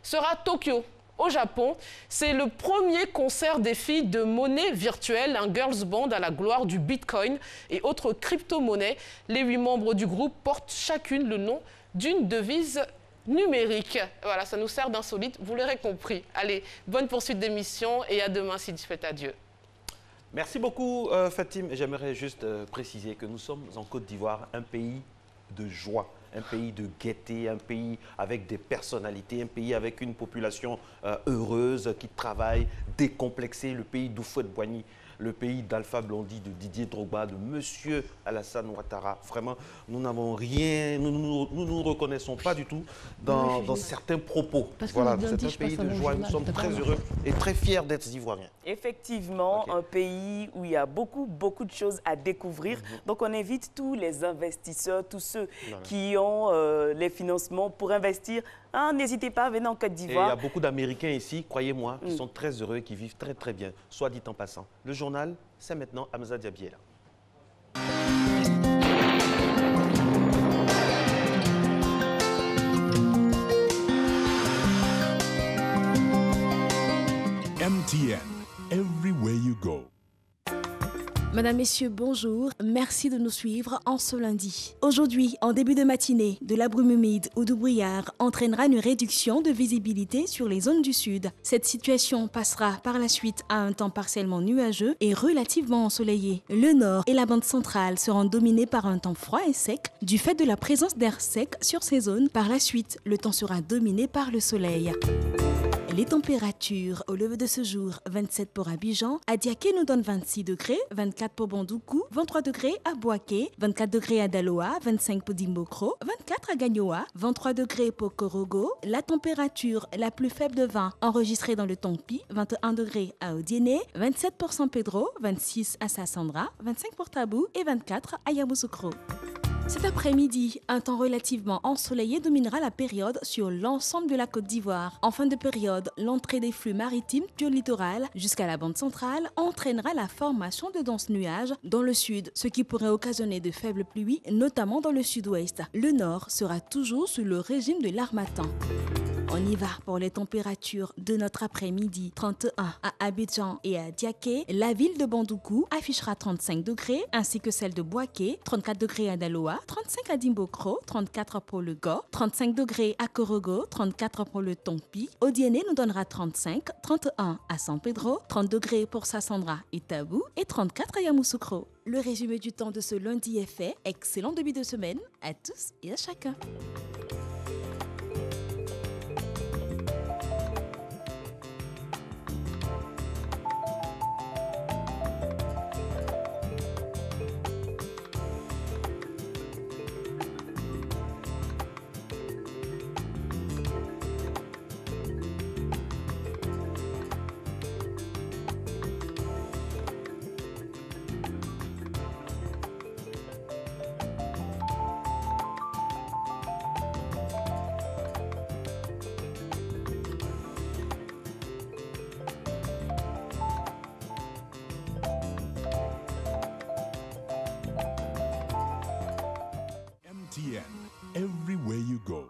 sera Tokyo, au Japon. C'est le premier concert des filles de monnaie virtuelle, un girls band à la gloire du Bitcoin et autres crypto-monnaies. Les 8 membres du groupe portent chacune le nom d'une devise numérique. Voilà, ça nous sert d'insolite, vous l'aurez compris. Allez, bonne poursuite d'émission et à demain si Dieu fait adieu. Merci beaucoup Fatim. J'aimerais juste préciser que nous sommes en Côte d'Ivoire, un pays de joie. Un pays de gaieté, un pays avec des personnalités, un pays avec une population heureuse qui travaille, décomplexée, le pays d'Houphouët-Boigny, le pays d'Alpha Blondy, de Didier Drogba, de Monsieur Alassane Ouattara. Vraiment, nous n'avons rien, nous ne nous reconnaissons pas du tout dans certains propos. Voilà, c'est un pays de joie, nous sommes très heureux et très fiers d'être Ivoiriens. Effectivement, un pays où il y a beaucoup de choses à découvrir. Donc, on invite tous les investisseurs, tous ceux qui ont les financements pour investir. N'hésitez pas, venez en Côte d'Ivoire. Il y a beaucoup d'Américains ici, croyez-moi, qui sont très heureux et qui vivent très bien, soit dit en passant. Le journal, c'est maintenant Hamza Diaby est là. MTN, everywhere you go. Madame, Messieurs, bonjour. Merci de nous suivre en ce lundi. Aujourd'hui, en début de matinée, de la brume humide ou du brouillard entraînera une réduction de visibilité sur les zones du sud. Cette situation passera par la suite à un temps partiellement nuageux et relativement ensoleillé. Le nord et la bande centrale seront dominés par un temps froid et sec du fait de la présence d'air sec sur ces zones. Par la suite, le temps sera dominé par le soleil. Les températures au lever de ce jour, 27 pour Abidjan, à Diaké nous donne 26 degrés, 24 pour Bandoukou, 23 degrés à Boaké, 24 degrés à Daloa, 25 pour Dimbokro, 24 à Gagnoa, 23 degrés pour Korogo. La température la plus faible de 20 enregistrée dans le Tompi, 21 degrés à Odiéné, 27 pour San Pedro, 26 à Sassandra, 25 pour Tabou et 24 à Yamoussoukro. Cet après-midi, un temps relativement ensoleillé dominera la période sur l'ensemble de la Côte d'Ivoire. En fin de période, l'entrée des flux maritimes du littoral jusqu'à la bande centrale entraînera la formation de denses nuages dans le sud, ce qui pourrait occasionner de faibles pluies, notamment dans le sud-ouest. Le nord sera toujours sous le régime de l'harmattan. On y va pour les températures de notre après-midi. 31 à Abidjan et à Diaké. La ville de Bandoukou affichera 35 degrés, ainsi que celle de Boaké. 34 degrés à Daloa, 35 à Dimbokro, 34 pour le Go, 35 degrés à Korogo, 34 pour le Tompi. Odiéné nous donnera 35, 31 à San Pedro, 30 degrés pour Sassandra et Tabou et 34 à Yamoussoukro. Le résumé du temps de ce lundi est fait. Excellent début de semaine à tous et à chacun. everywhere you go.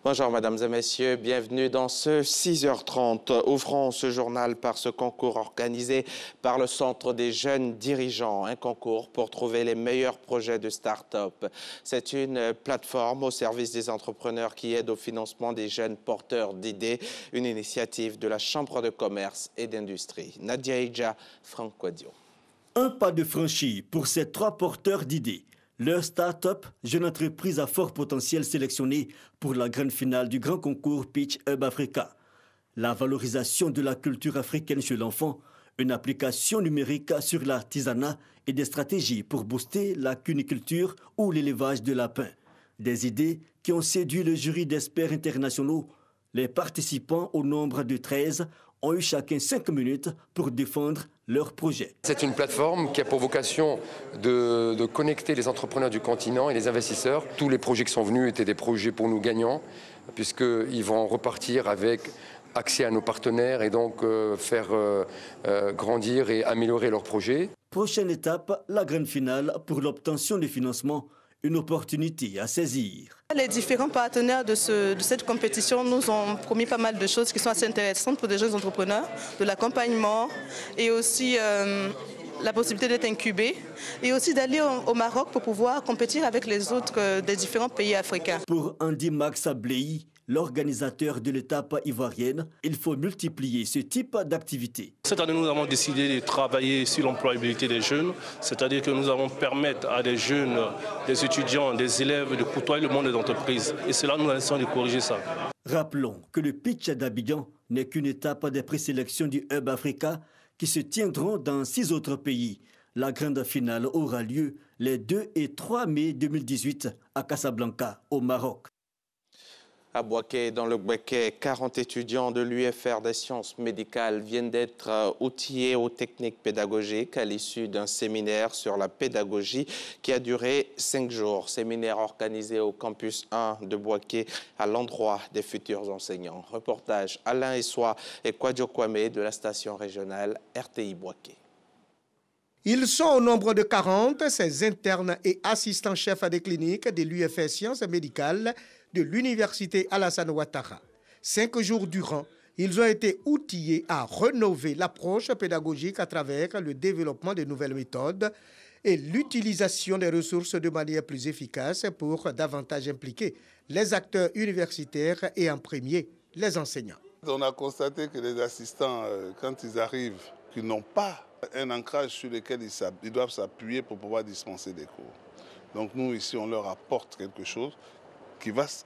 Bonjour mesdames et messieurs, bienvenue dans ce 6h30. Ouvrons ce journal par ce concours organisé par le Centre des jeunes dirigeants, un concours pour trouver les meilleurs projets de start-up. C'est une plateforme au service des entrepreneurs qui aide au financement des jeunes porteurs d'idées, une initiative de la Chambre de commerce et d'industrie. Nadia Ija, Franck Quadio. Un pas de franchi pour ces 3 porteurs d'idées. Leur start-up, jeune entreprise à fort potentiel sélectionnée pour la grande finale du grand concours Pitch Hub Africa. La valorisation de la culture africaine chez l'enfant, une application numérique sur l'artisanat et des stratégies pour booster la cuniculture ou l'élevage de lapins. Des idées qui ont séduit le jury d'experts internationaux. Les participants, au nombre de 13, ont eu chacun 5 minutes pour défendre leur projet. C'est une plateforme qui a pour vocation de connecter les entrepreneurs du continent et les investisseurs. Tous les projets qui sont venus étaient des projets pour nous gagnants, puisqu'ils vont repartir avec accès à nos partenaires et donc faire grandir et améliorer leurs projets. Prochaine étape, la grande finale pour l'obtention de financement. Une opportunité à saisir. Les différents partenaires de cette compétition nous ont promis pas mal de choses qui sont assez intéressantes pour des jeunes entrepreneurs, de l'accompagnement et aussi la possibilité d'être incubé et aussi d'aller au Maroc pour pouvoir compétir avec les autres des différents pays africains. Pour Andy Max Ableyi, l'organisateur de l'étape ivoirienne, il faut multiplier ce type d'activité. Cette année, nous avons décidé de travailler sur l'employabilité des jeunes, c'est-à-dire que nous allons permettre à des jeunes, des étudiants, des élèves de côtoyer le monde des entreprises. Et cela, nous essayons de corriger ça. Rappelons que le pitch d'Abidjan n'est qu'une étape des présélections du Hub Africa qui se tiendront dans 6 autres pays. La grande finale aura lieu les 2 et 3 mai 2018 à Casablanca, au Maroc. À Bouaké, dans le Bouaké, 40 étudiants de l'UFR des sciences médicales viennent d'être outillés aux techniques pédagogiques à l'issue d'un séminaire sur la pédagogie qui a duré 5 jours. Séminaire organisé au campus 1 de Bouaké à l'endroit des futurs enseignants. Reportage Alain Essois et Kwadjo Kwame de la station régionale RTI Bouaké. Ils sont au nombre de 40, ces internes et assistants-chefs des cliniques de l'UFR Sciences médicales de l'Université Alassane Ouattara. 5 jours durant, ils ont été outillés à rénover l'approche pédagogique à travers le développement de nouvelles méthodes et l'utilisation des ressources de manière plus efficace pour davantage impliquer les acteurs universitaires et en premier les enseignants. On a constaté que les assistants, quand ils arrivent, qu'ils n'ont pas un ancrage sur lequel ils doivent s'appuyer pour pouvoir dispenser des cours. Donc nous, ici, on leur apporte quelque chose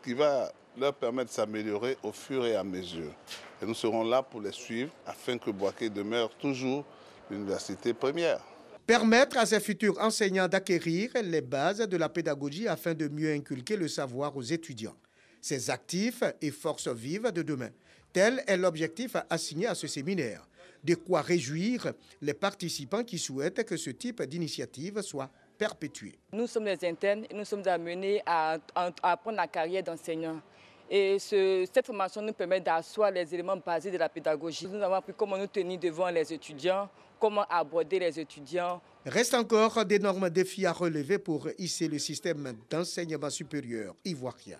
qui va leur permettre de s'améliorer au fur et à mesure. Et nous serons là pour les suivre afin que Bouaké demeure toujours l'université première. Permettre à ces futurs enseignants d'acquérir les bases de la pédagogie afin de mieux inculquer le savoir aux étudiants. Ces actifs et forces vives de demain. Tel est l'objectif assigné à ce séminaire. De quoi réjouir les participants qui souhaitent que ce type d'initiative soit perpétuée. Nous sommes les internes et nous sommes amenés à apprendre la carrière d'enseignant. Et cette formation nous permet d'asseoir les éléments basés de la pédagogie. Nous avons appris comment nous tenir devant les étudiants, comment aborder les étudiants. Reste encore d'énormes défis à relever pour hisser le système d'enseignement supérieur ivoirien.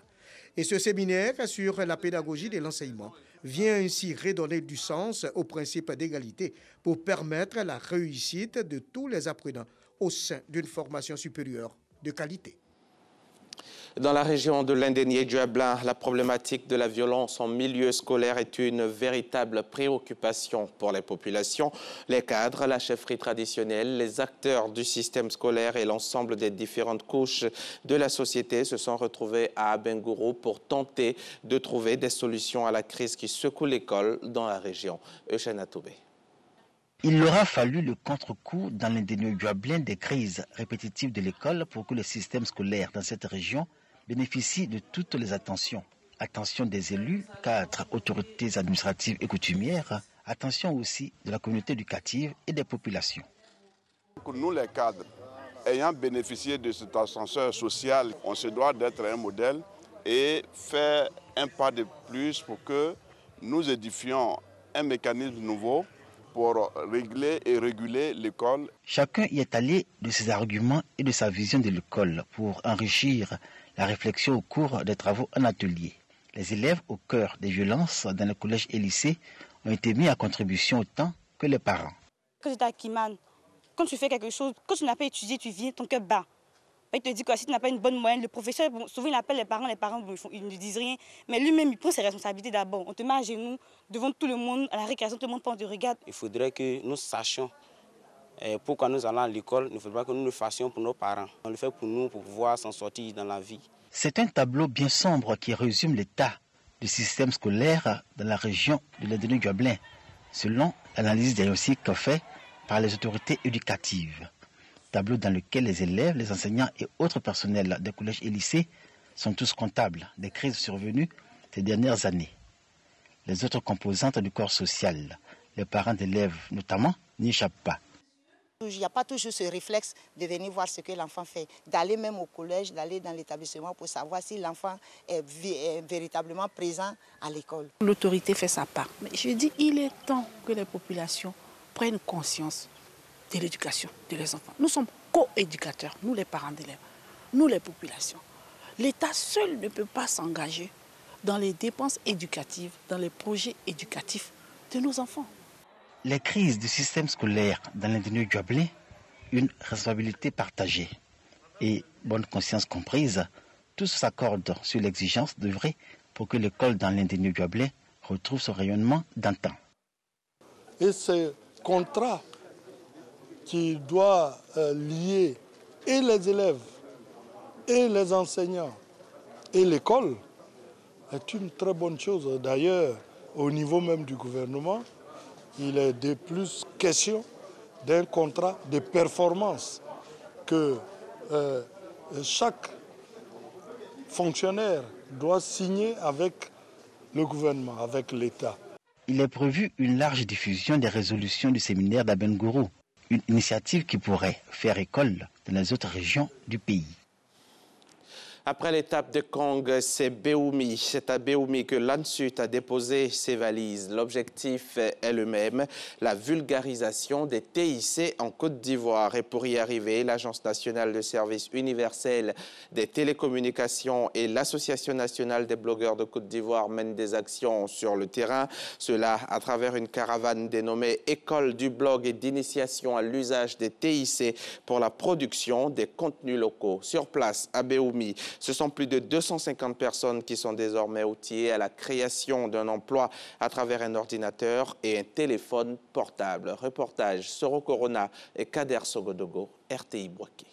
Et ce séminaire sur la pédagogie de l'enseignement vient ainsi redonner du sens au principe d'égalité pour permettre la réussite de tous les apprenants au sein d'une formation supérieure de qualité. Dans la région de l'Indénié-Duablin, la problématique de la violence en milieu scolaire est une véritable préoccupation pour les populations. Les cadres, la chefferie traditionnelle, les acteurs du système scolaire et l'ensemble des différentes couches de la société se sont retrouvés à Abengourou pour tenter de trouver des solutions à la crise qui secoue l'école dans la région. Eugène Atoubé. Il aura fallu le contre-coup dans l'Indénié-Duablin des crises répétitives de l'école pour que le système scolaire dans cette région bénéficie de toutes les attentions. Attention des élus, cadres, autorités administratives et coutumières, attention aussi de la communauté éducative et des populations. Pour nous les cadres, ayant bénéficié de cet ascenseur social, on se doit d'être un modèle et faire un pas de plus pour que nous édifions un mécanisme nouveau pour régler et réguler l'école. Chacun y est allé de ses arguments et de sa vision de l'école pour enrichir la réflexion au cours des travaux en atelier. Les élèves au cœur des violences dans les collèges et lycées ont été mis à contribution autant que les parents. Quand tu es à Kiman, quand tu fais quelque chose, quand tu n'as pas étudié, tu viens, ton cœur bat. Il te dit que si tu n'as pas une bonne moyenne, le professeur, souvent il appelle les parents ils ne disent rien, mais lui-même il prend ses responsabilités d'abord. On te met à genoux devant tout le monde, à la récréation, tout le monde te regarde. Il faudrait que nous sachions pourquoi nous allons à l'école. Il ne faudrait pas que nous le fassions pour nos parents. On le fait pour nous, pour pouvoir s'en sortir dans la vie. C'est un tableau bien sombre qui résume l'état du système scolaire dans la région de l'Indénie-Duablin, selon l'analyse diagnostique faite par les autorités éducatives. Tableau dans lequel les élèves, les enseignants et autres personnels des collèges et lycées sont tous comptables des crises survenues ces dernières années. Les autres composantes du corps social, les parents d'élèves notamment, n'y échappent pas. Il n'y a pas toujours ce réflexe de venir voir ce que l'enfant fait, d'aller même au collège, d'aller dans l'établissement pour savoir si l'enfant est véritablement présent à l'école. L'autorité fait sa part. Mais je dis, il est temps que les populations prennent conscience de l'éducation de leurs enfants. Nous sommes co-éducateurs, nous les parents d'élèves, nous les populations. L'État seul ne peut pas s'engager dans les dépenses éducatives, dans les projets éducatifs de nos enfants. Les crises du système scolaire dans l'Indénie-Duablin, une responsabilité partagée et bonne conscience comprise, tous s'accordent sur l'exigence d'œuvrer pour que l'école dans l'Indénie-Duablin retrouve son rayonnement d'antan. Et ce contrat qui doit lier et les élèves, et les enseignants, et l'école, est une très bonne chose. D'ailleurs, au niveau même du gouvernement, il est de plus question d'un contrat de performance que chaque fonctionnaire doit signer avec le gouvernement, avec l'État. Il est prévu une large diffusion des résolutions du séminaire d'Abengourou, une initiative qui pourrait faire école dans les autres régions du pays. Après l'étape de Kong, c'est Béoumi. C'est à Béoumi que l'ANSUT a déposé ses valises. L'objectif est le même, la vulgarisation des TIC en Côte d'Ivoire. Et pour y arriver, l'Agence nationale de services universels des télécommunications et l'Association nationale des blogueurs de Côte d'Ivoire mènent des actions sur le terrain. Cela à travers une caravane dénommée École du blog et d'initiation à l'usage des TIC pour la production des contenus locaux. Sur place, à Béoumi, ce sont plus de 250 personnes qui sont désormais outillées à la création d'un emploi à travers un ordinateur et un téléphone portable. Reportage Soro Corona et Kader Sogodogo, RTI Boaké.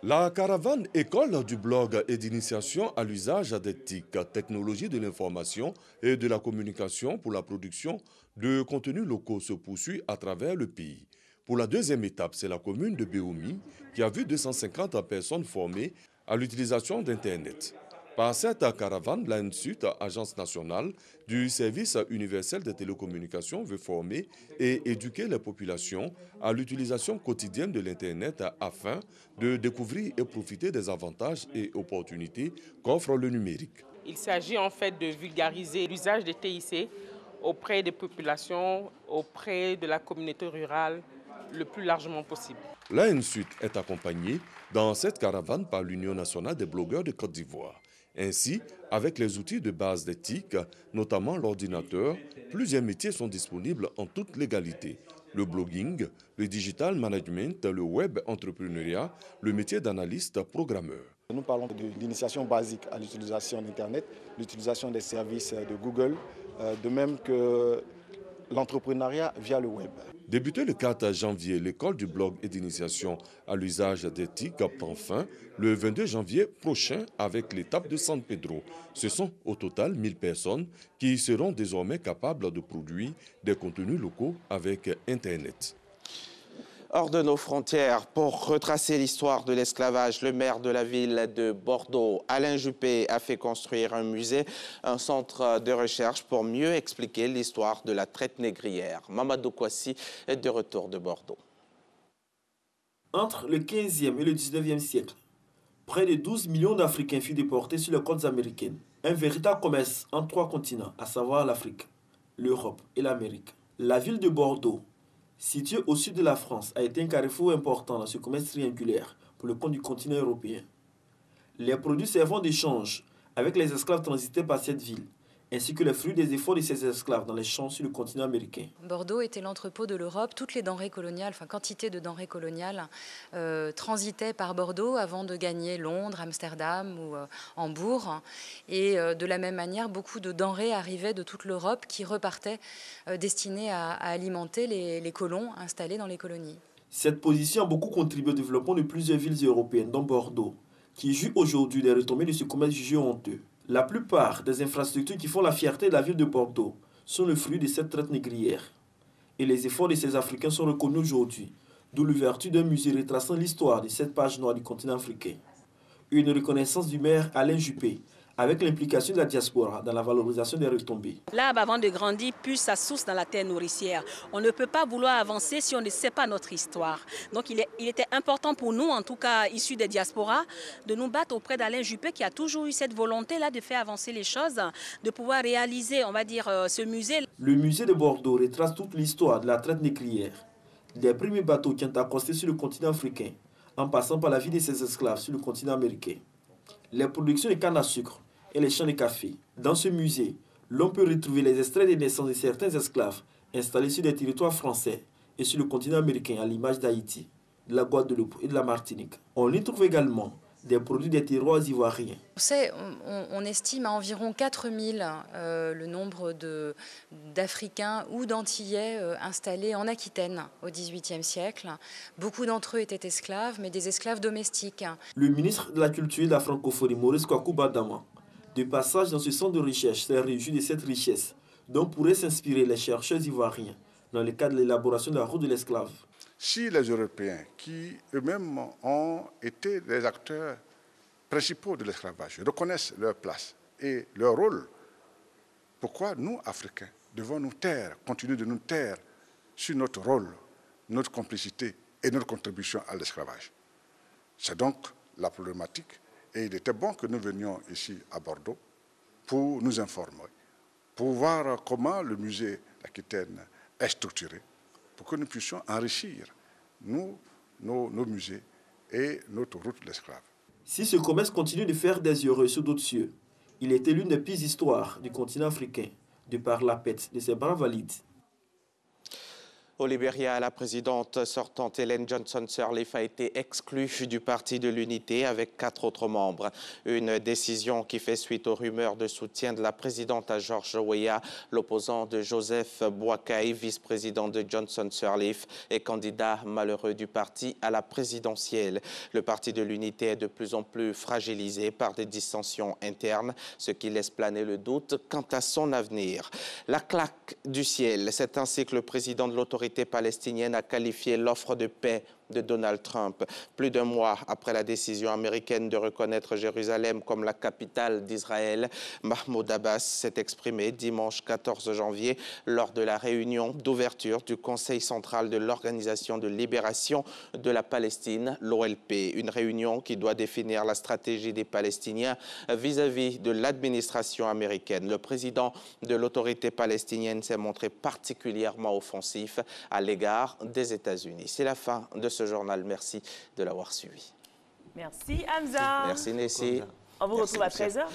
La caravane École du blog et d'initiation à l'usage des TIC, technologies de l'information et de la communication pour la production de contenus locaux se poursuit à travers le pays. Pour la deuxième étape, c'est la commune de Béoumi qui a vu 250 personnes formées à l'utilisation d'Internet. Par cette caravane, l'ANSUT, Agence nationale du service universel des télécommunications, veut former et éduquer les populations à l'utilisation quotidienne de l'Internet afin de découvrir et profiter des avantages et opportunités qu'offre le numérique. Il s'agit en fait de vulgariser l'usage des TIC auprès des populations, auprès de la communauté rurale, le plus largement possible. L'ANSUT est accompagnée dans cette caravane par l'Union nationale des blogueurs de Côte d'Ivoire. Ainsi, avec les outils de base des TIC, notamment l'ordinateur, plusieurs métiers sont disponibles en toute légalité. Le blogging, le digital management, le web entrepreneuriat, le métier d'analyste programmeur. Nous parlons de l'initiation basique à l'utilisation d'Internet, l'utilisation des services de Google, de même que l'entrepreneuriat via le web. Débuté le 4 janvier, l'école du blog et d'initiation à l'usage des TIC prend fin le 22 janvier prochain avec l'étape de San Pedro. Ce sont au total 1000 personnes qui seront désormais capables de produire des contenus locaux avec Internet. Hors de nos frontières, pour retracer l'histoire de l'esclavage, le maire de la ville de Bordeaux, Alain Juppé, a fait construire un musée, un centre de recherche pour mieux expliquer l'histoire de la traite négrière. Mamadou Kouassi est de retour de Bordeaux. Entre le 15e et le 19e siècle, près de 12 millions d'Africains furent déportés sur les côtes américaines. Un véritable commerce en 3 continents, à savoir l'Afrique, l'Europe et l'Amérique. La ville de Bordeaux, située au sud de la France, a été un carrefour important dans ce commerce triangulaire pour le compte du continent européen. Les produits servant d'échange avec les esclaves transitaient par cette ville, ainsi que les fruits des efforts de ces esclaves dans les champs sur le continent américain. Bordeaux était l'entrepôt de l'Europe. Toutes les denrées coloniales, quantité de denrées coloniales, transitaient par Bordeaux avant de gagner Londres, Amsterdam ou Hambourg. Et de la même manière, beaucoup de denrées arrivaient de toute l'Europe qui repartaient destinées à alimenter les colons installés dans les colonies. Cette position a beaucoup contribué au développement de plusieurs villes européennes, dont Bordeaux, qui jouent aujourd'hui des retombées de ce commerce jugé honteux. La plupart des infrastructures qui font la fierté de la ville de Bordeaux sont le fruit de cette traite négrière. Et les efforts de ces Africains sont reconnus aujourd'hui, d'où l'ouverture d'un musée retraçant l'histoire de cette page noire du continent africain. Une reconnaissance du maire Alain Juppé, avec l'implication de la diaspora dans la valorisation des retombées. L'arbre, avant de grandir, puise sa source dans la terre nourricière. On ne peut pas vouloir avancer si on ne sait pas notre histoire. Donc il était important pour nous, en tout cas issus des diasporas, de nous battre auprès d'Alain Juppé qui a toujours eu cette volonté-là de faire avancer les choses, de pouvoir réaliser, on va dire, ce musée. Le musée de Bordeaux retrace toute l'histoire de la traite négrière, des premiers bateaux qui ont accosté sur le continent africain, en passant par la vie de ces esclaves sur le continent américain. Les productions de canne à sucre et les champs de café. Dans ce musée, l'on peut retrouver les extraits de naissance de certains esclaves installés sur des territoires français et sur le continent américain, à l'image d'Haïti, de la Guadeloupe et de la Martinique. On y trouve également des produits des terroirs ivoiriens. On estime à environ 4000 le nombre d'Africains ou d'Antillais installés en Aquitaine au XVIIIe siècle. Beaucoup d'entre eux étaient esclaves, mais des esclaves domestiques. Le ministre de la Culture et de la Francophonie, Maurice Kwaku Badama, de passage dans ce centre de recherche, s'est réjoui de cette richesse dont pourraient s'inspirer les chercheurs ivoiriens dans le cadre de l'élaboration de la route de l'esclave. Si les Européens, qui eux-mêmes ont été les acteurs principaux de l'esclavage, reconnaissent leur place et leur rôle, pourquoi nous, Africains, devons nous taire, continuer de nous taire sur notre rôle, notre complicité et notre contribution à l'esclavage? C'est donc la problématique. Et il était bon que nous venions ici à Bordeaux pour nous informer, pour voir comment le musée d'Aquitaine est structuré, pour que nous puissions enrichir nos musées et notre route de l'esclave. Si ce commerce continue de faire des heureux sous d'autres cieux, il était l'une des pires histoires du continent africain, de par la pète de ses braves valides. Au Libéria, la présidente sortante Ellen Johnson Sirleaf a été exclue du Parti de l'Unité avec 4 autres membres. Une décision qui fait suite aux rumeurs de soutien de la présidente à George Weah, l'opposant de Joseph Boakai, vice-président de Johnson Sirleaf et candidat malheureux du parti à la présidentielle. Le Parti de l'Unité est de plus en plus fragilisé par des dissensions internes, ce qui laisse planer le doute quant à son avenir. La claque du ciel, c'est ainsi que le président de l'autorité palestinienne a qualifié l'offre de paix de Donald Trump. Plus d'un mois après la décision américaine de reconnaître Jérusalem comme la capitale d'Israël, Mahmoud Abbas s'est exprimé dimanche 14 janvier lors de la réunion d'ouverture du Conseil central de l'Organisation de libération de la Palestine, l'OLP. Une réunion qui doit définir la stratégie des Palestiniens vis-à-vis de l'administration américaine. Le président de l'autorité palestinienne s'est montré particulièrement offensif à l'égard des États-Unis. C'est la fin de ce journal. Merci de l'avoir suivi. Merci Hamza. Merci Nessie. On vous retrouve à 13h?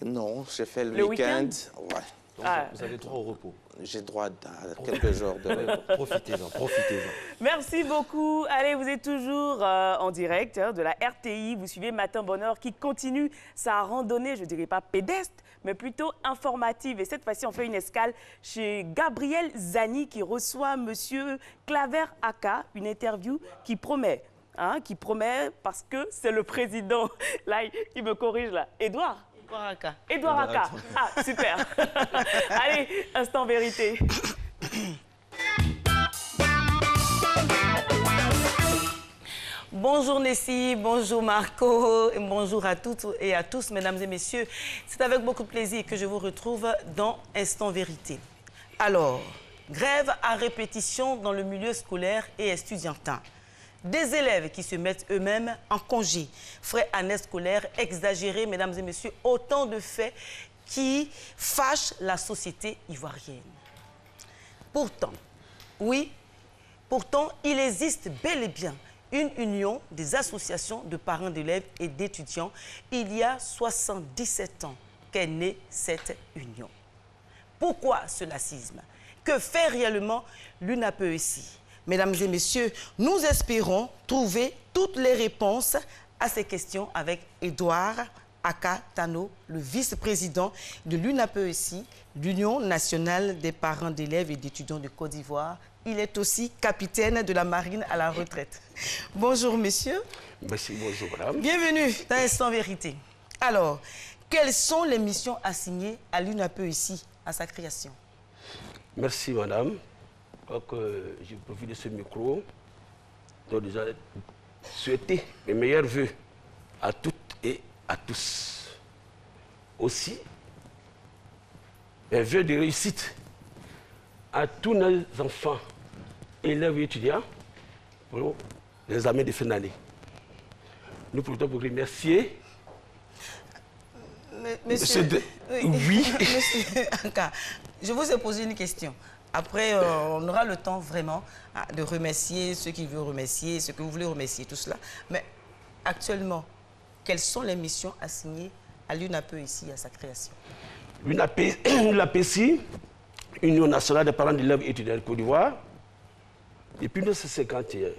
Non, j'ai fait le week-end. Ouais. Donc, vous avez droit au repos. J'ai droit à quelques jours de repos. Profitez-en, profitez-en. Merci beaucoup. Allez, vous êtes toujours en direct de la RTI. Vous suivez Matin Bonheur qui continue sa randonnée, je ne dirais pas pédestre, mais plutôt informative. Et cette fois-ci, on fait une escale chez Gabriel Zani qui reçoit Monsieur Claver Aka, une interview qui promet. Qui promet parce que c'est le président. Là, il me corrige là. Edouard Aka. Edouard Aka. Ah, super. Allez, instant vérité. Bonjour Nessie, bonjour Marco, et bonjour à toutes et à tous, mesdames et messieurs. C'est avec beaucoup de plaisir que je vous retrouve dans Instant Vérité. Alors, grève à répétition dans le milieu scolaire et estudiantin. Des élèves qui se mettent eux-mêmes en congé. Frais annexes scolaires exagérés, mesdames et messieurs, autant de faits qui fâchent la société ivoirienne. Pourtant, oui, pourtant, il existe bel et bien une union des associations de parents d'élèves et d'étudiants. Il y a 77 ans qu'est née cette union. Pourquoi ce lacisme? Que fait réellement l'UNAPESI? Mesdames et messieurs, nous espérons trouver toutes les réponses à ces questions avec Edouard Aka Tano, le vice-président de l'UNAPESI, l'Union nationale des parents d'élèves et d'étudiants de Côte d'Ivoire. Il est aussi capitaine de la marine à la retraite. Bonjour, monsieur. Merci, bonjour, madame. Bienvenue dans Instant Vérité. Alors, quelles sont les missions assignées à l'UNAPESI à sa création? Merci, madame. Donc, je profite de ce micro pour déjà souhaiter mes meilleurs vœux à toutes et à tous. Aussi, mes vœux de réussite à tous nos enfants, élèves et étudiants pour les examens de fin d'année. Nous profitons pour remercier Monsieur, oui. Monsieur Anka, je vous ai posé une question. Après, on aura le temps vraiment de remercier ceux qui veulent remercier, ceux que vous voulez remercier, tout cela. Mais actuellement, quelles sont les missions assignées à l'UNAPESI à sa création? L'UNAPESI, Union nationale des parents d'élèves et étudiants de Côte d'Ivoire, depuis 1951,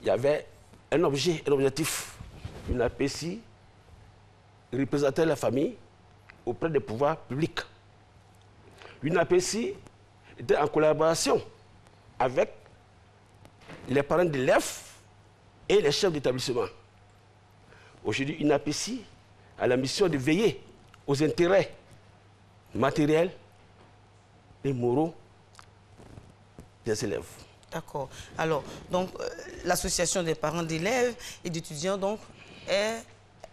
il y avait un objectif. L'UNAPESI représentait la famille auprès des pouvoirs publics. L'UNAPESI était en collaboration avec les parents d'élèves et les chefs d'établissement. Aujourd'hui, l'UNAPESI a la mission de veiller aux intérêts matériels et moraux des élèves. D'accord. Alors, donc, l'association des parents d'élèves et d'étudiants, donc,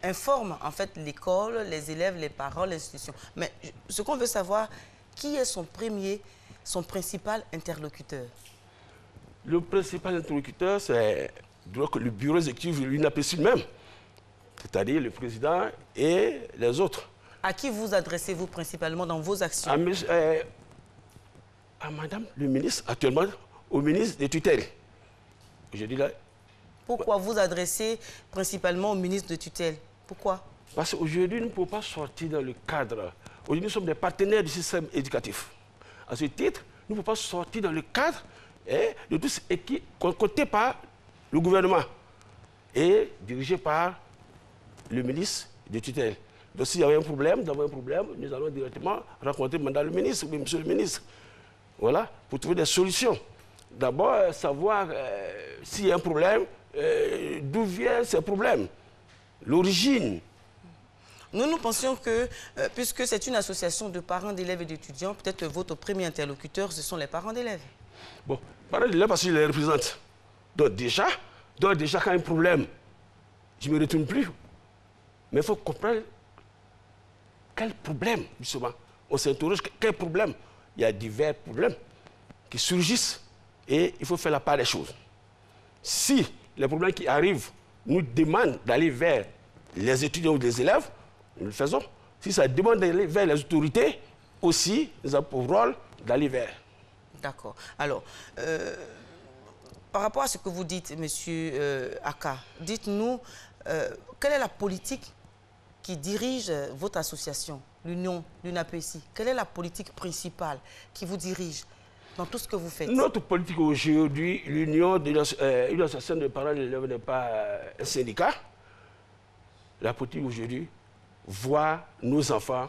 informe en fait l'école, les élèves, les parents, l'institution. Mais ce qu'on veut savoir, qui est son principal interlocuteur? Le principal interlocuteur, c'est le bureau exécutif de l'UNAPESI même, c'est-à-dire le président et les autres. À qui vous adressez-vous principalement dans vos actions? À madame le ministre, actuellement, au ministre des tutelles. Je dis là. Pourquoi vous adressez principalement au ministre de tutelle? Pourquoi? Parce qu'aujourd'hui, nous ne pouvons pas sortir dans le cadre. Aujourd'hui, nous sommes des partenaires du système éducatif. À ce titre, nous ne pouvons pas sortir dans le cadre de tout ce qui est concocté par le gouvernement et dirigé par le ministre de tutelle. Donc, s'il y avait un problème, nous allons directement rencontrer madame le ministre ou monsieur le ministre. Voilà, pour trouver des solutions. D'abord, savoir s'il y a un problème, d'où viennent ces problèmes, l'origine. Nous pensions que, puisque c'est une association de parents d'élèves et d'étudiants, peut-être votre premier interlocuteur, ce sont les parents d'élèves. Bon, parents d'élèves parce qu'ils les représentent. Donc déjà, quand il y a un problème, je ne me retourne plus. Mais il faut comprendre quel problème, justement. On s'interroge, quel problème? Il y a divers problèmes qui surgissent et il faut faire la part des choses. Si les problèmes qui arrivent nous demandent d'aller vers les étudiants ou les élèves, nous le faisons. Si ça demande d'aller vers les autorités, aussi, nous avons pour rôle d'aller vers. D'accord. Alors, par rapport à ce que vous dites, monsieur Aka, dites-nous, quelle est la politique qui dirige votre association, l'Union, l'UNAPESI? Quelle est la politique principale qui vous dirige dans tout ce que vous faites? Notre politique aujourd'hui, l'Union, une association de parents d'élèves n'est pas un syndicat. La politique aujourd'hui, voir nos enfants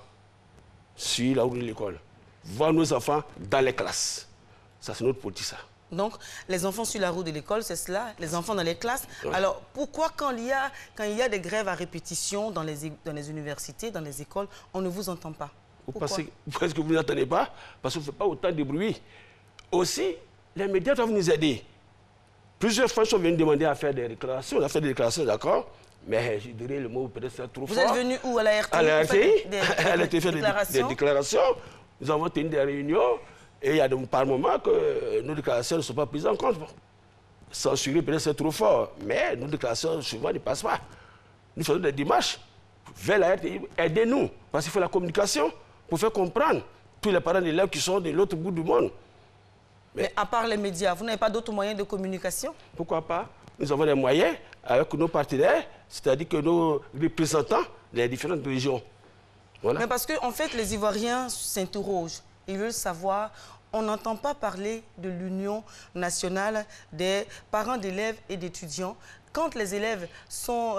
sur la route de l'école, voir nos enfants dans les classes. Ça, c'est notre politique, ça. Donc, les enfants sur la route de l'école, c'est cela, les enfants dans les classes. Ouais. Alors, pourquoi quand il y a des grèves à répétition dans les universités, dans les écoles, on ne vous entend pas? Parce que vous n'entendez pas, parce qu'on ne fait pas autant de bruit. Aussi, les médias doivent nous aider. Plusieurs fois, ils sont venus demander à faire des déclarations. On a fait des déclarations, d'accord, mais je dirais le mot peut-être trop fort. Vous êtes venu où, à la RTI? À la RTI, elle a été fait des déclarations. Nous avons tenu des réunions et il y a par moments que nos déclarations ne sont pas prises en compte. Censurer peut-être c'est trop fort, mais nos déclarations souvent ne passent pas. Nous faisons des démarches vers la RTI, aidez-nous, parce qu'il faut la communication pour faire comprendre tous les parents d'élèves qui sont de l'autre bout du monde. Mais à part les médias, vous n'avez pas d'autres moyens de communication? Pourquoi pas? Nous avons des moyens avec nos partenaires, c'est-à-dire que nos représentants des différentes régions. Voilà. Mais parce qu'en fait, les Ivoiriens s'interrogent. Ils veulent savoir, on n'entend pas parler de l'Union nationale des parents d'élèves et d'étudiants. Quand les élèves sont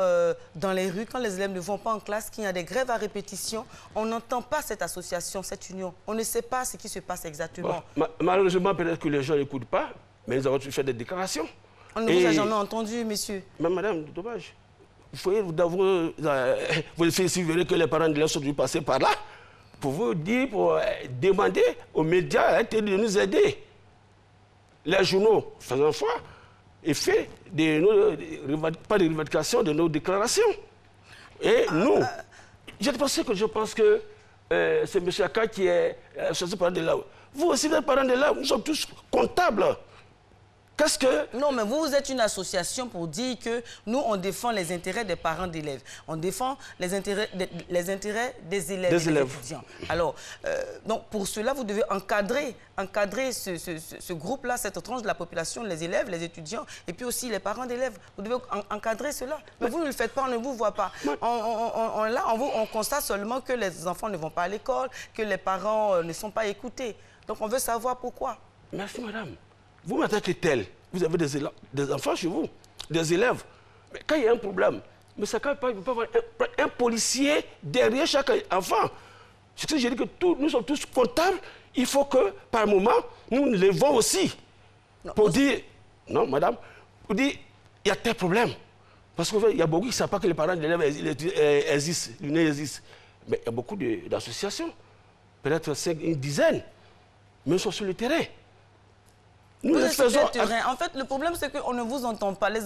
dans les rues, quand les élèves ne vont pas en classe, qu'il y a des grèves à répétition, on n'entend pas cette association, cette union. On ne sait pas ce qui se passe exactement. Bon, malheureusement, peut-être que les gens n'écoutent pas, mais nous avons fait des déclarations. On ne vous a jamais entendu, monsieur. Mais madame, dommage. Vous si vous verrez que les parents d'élèves sont dû passer par là, pour vous dire, pour demander aux médias de nous aider. Les journaux, faisant foi, et fait pas de revendication de nos déclarations. Et nous, je pense que c'est M. Aka qui est choisi parent d'élèves. Vous aussi, les parents d'élèves, nous sommes tous comptables. Qu'est-ce que... Non, mais vous êtes une association pour dire que nous, on défend les intérêts des parents d'élèves. On défend les intérêts des élèves et des étudiants. Alors, donc pour cela, vous devez encadrer ce groupe-là, cette tranche de la population, les élèves, les étudiants, et puis aussi les parents d'élèves. Vous devez encadrer cela. Mais vous ne le faites pas, on ne vous voit pas. On constate seulement que les enfants ne vont pas à l'école, que les parents ne sont pas écoutés. Donc on veut savoir pourquoi. Merci, madame. Vous m'attaquez tel, vous avez des enfants chez vous, des élèves. Mais quand il y a un problème, mais ça ne peut pas avoir un policier derrière chaque enfant. Ce que je dis que nous sommes tous comptables, il faut que par moment, nous nous levons aussi. Non, pour dire, non madame, pour dire, il y a tel problème. Parce qu'il y a beaucoup qui ne savent pas que les parents d'élèves existent, l'UNE existe. Mais il y a beaucoup d'associations, peut-être une dizaine, mais ils sont sur le terrain. Nous le faisons. En fait, le problème, c'est qu'on ne vous entend pas. Les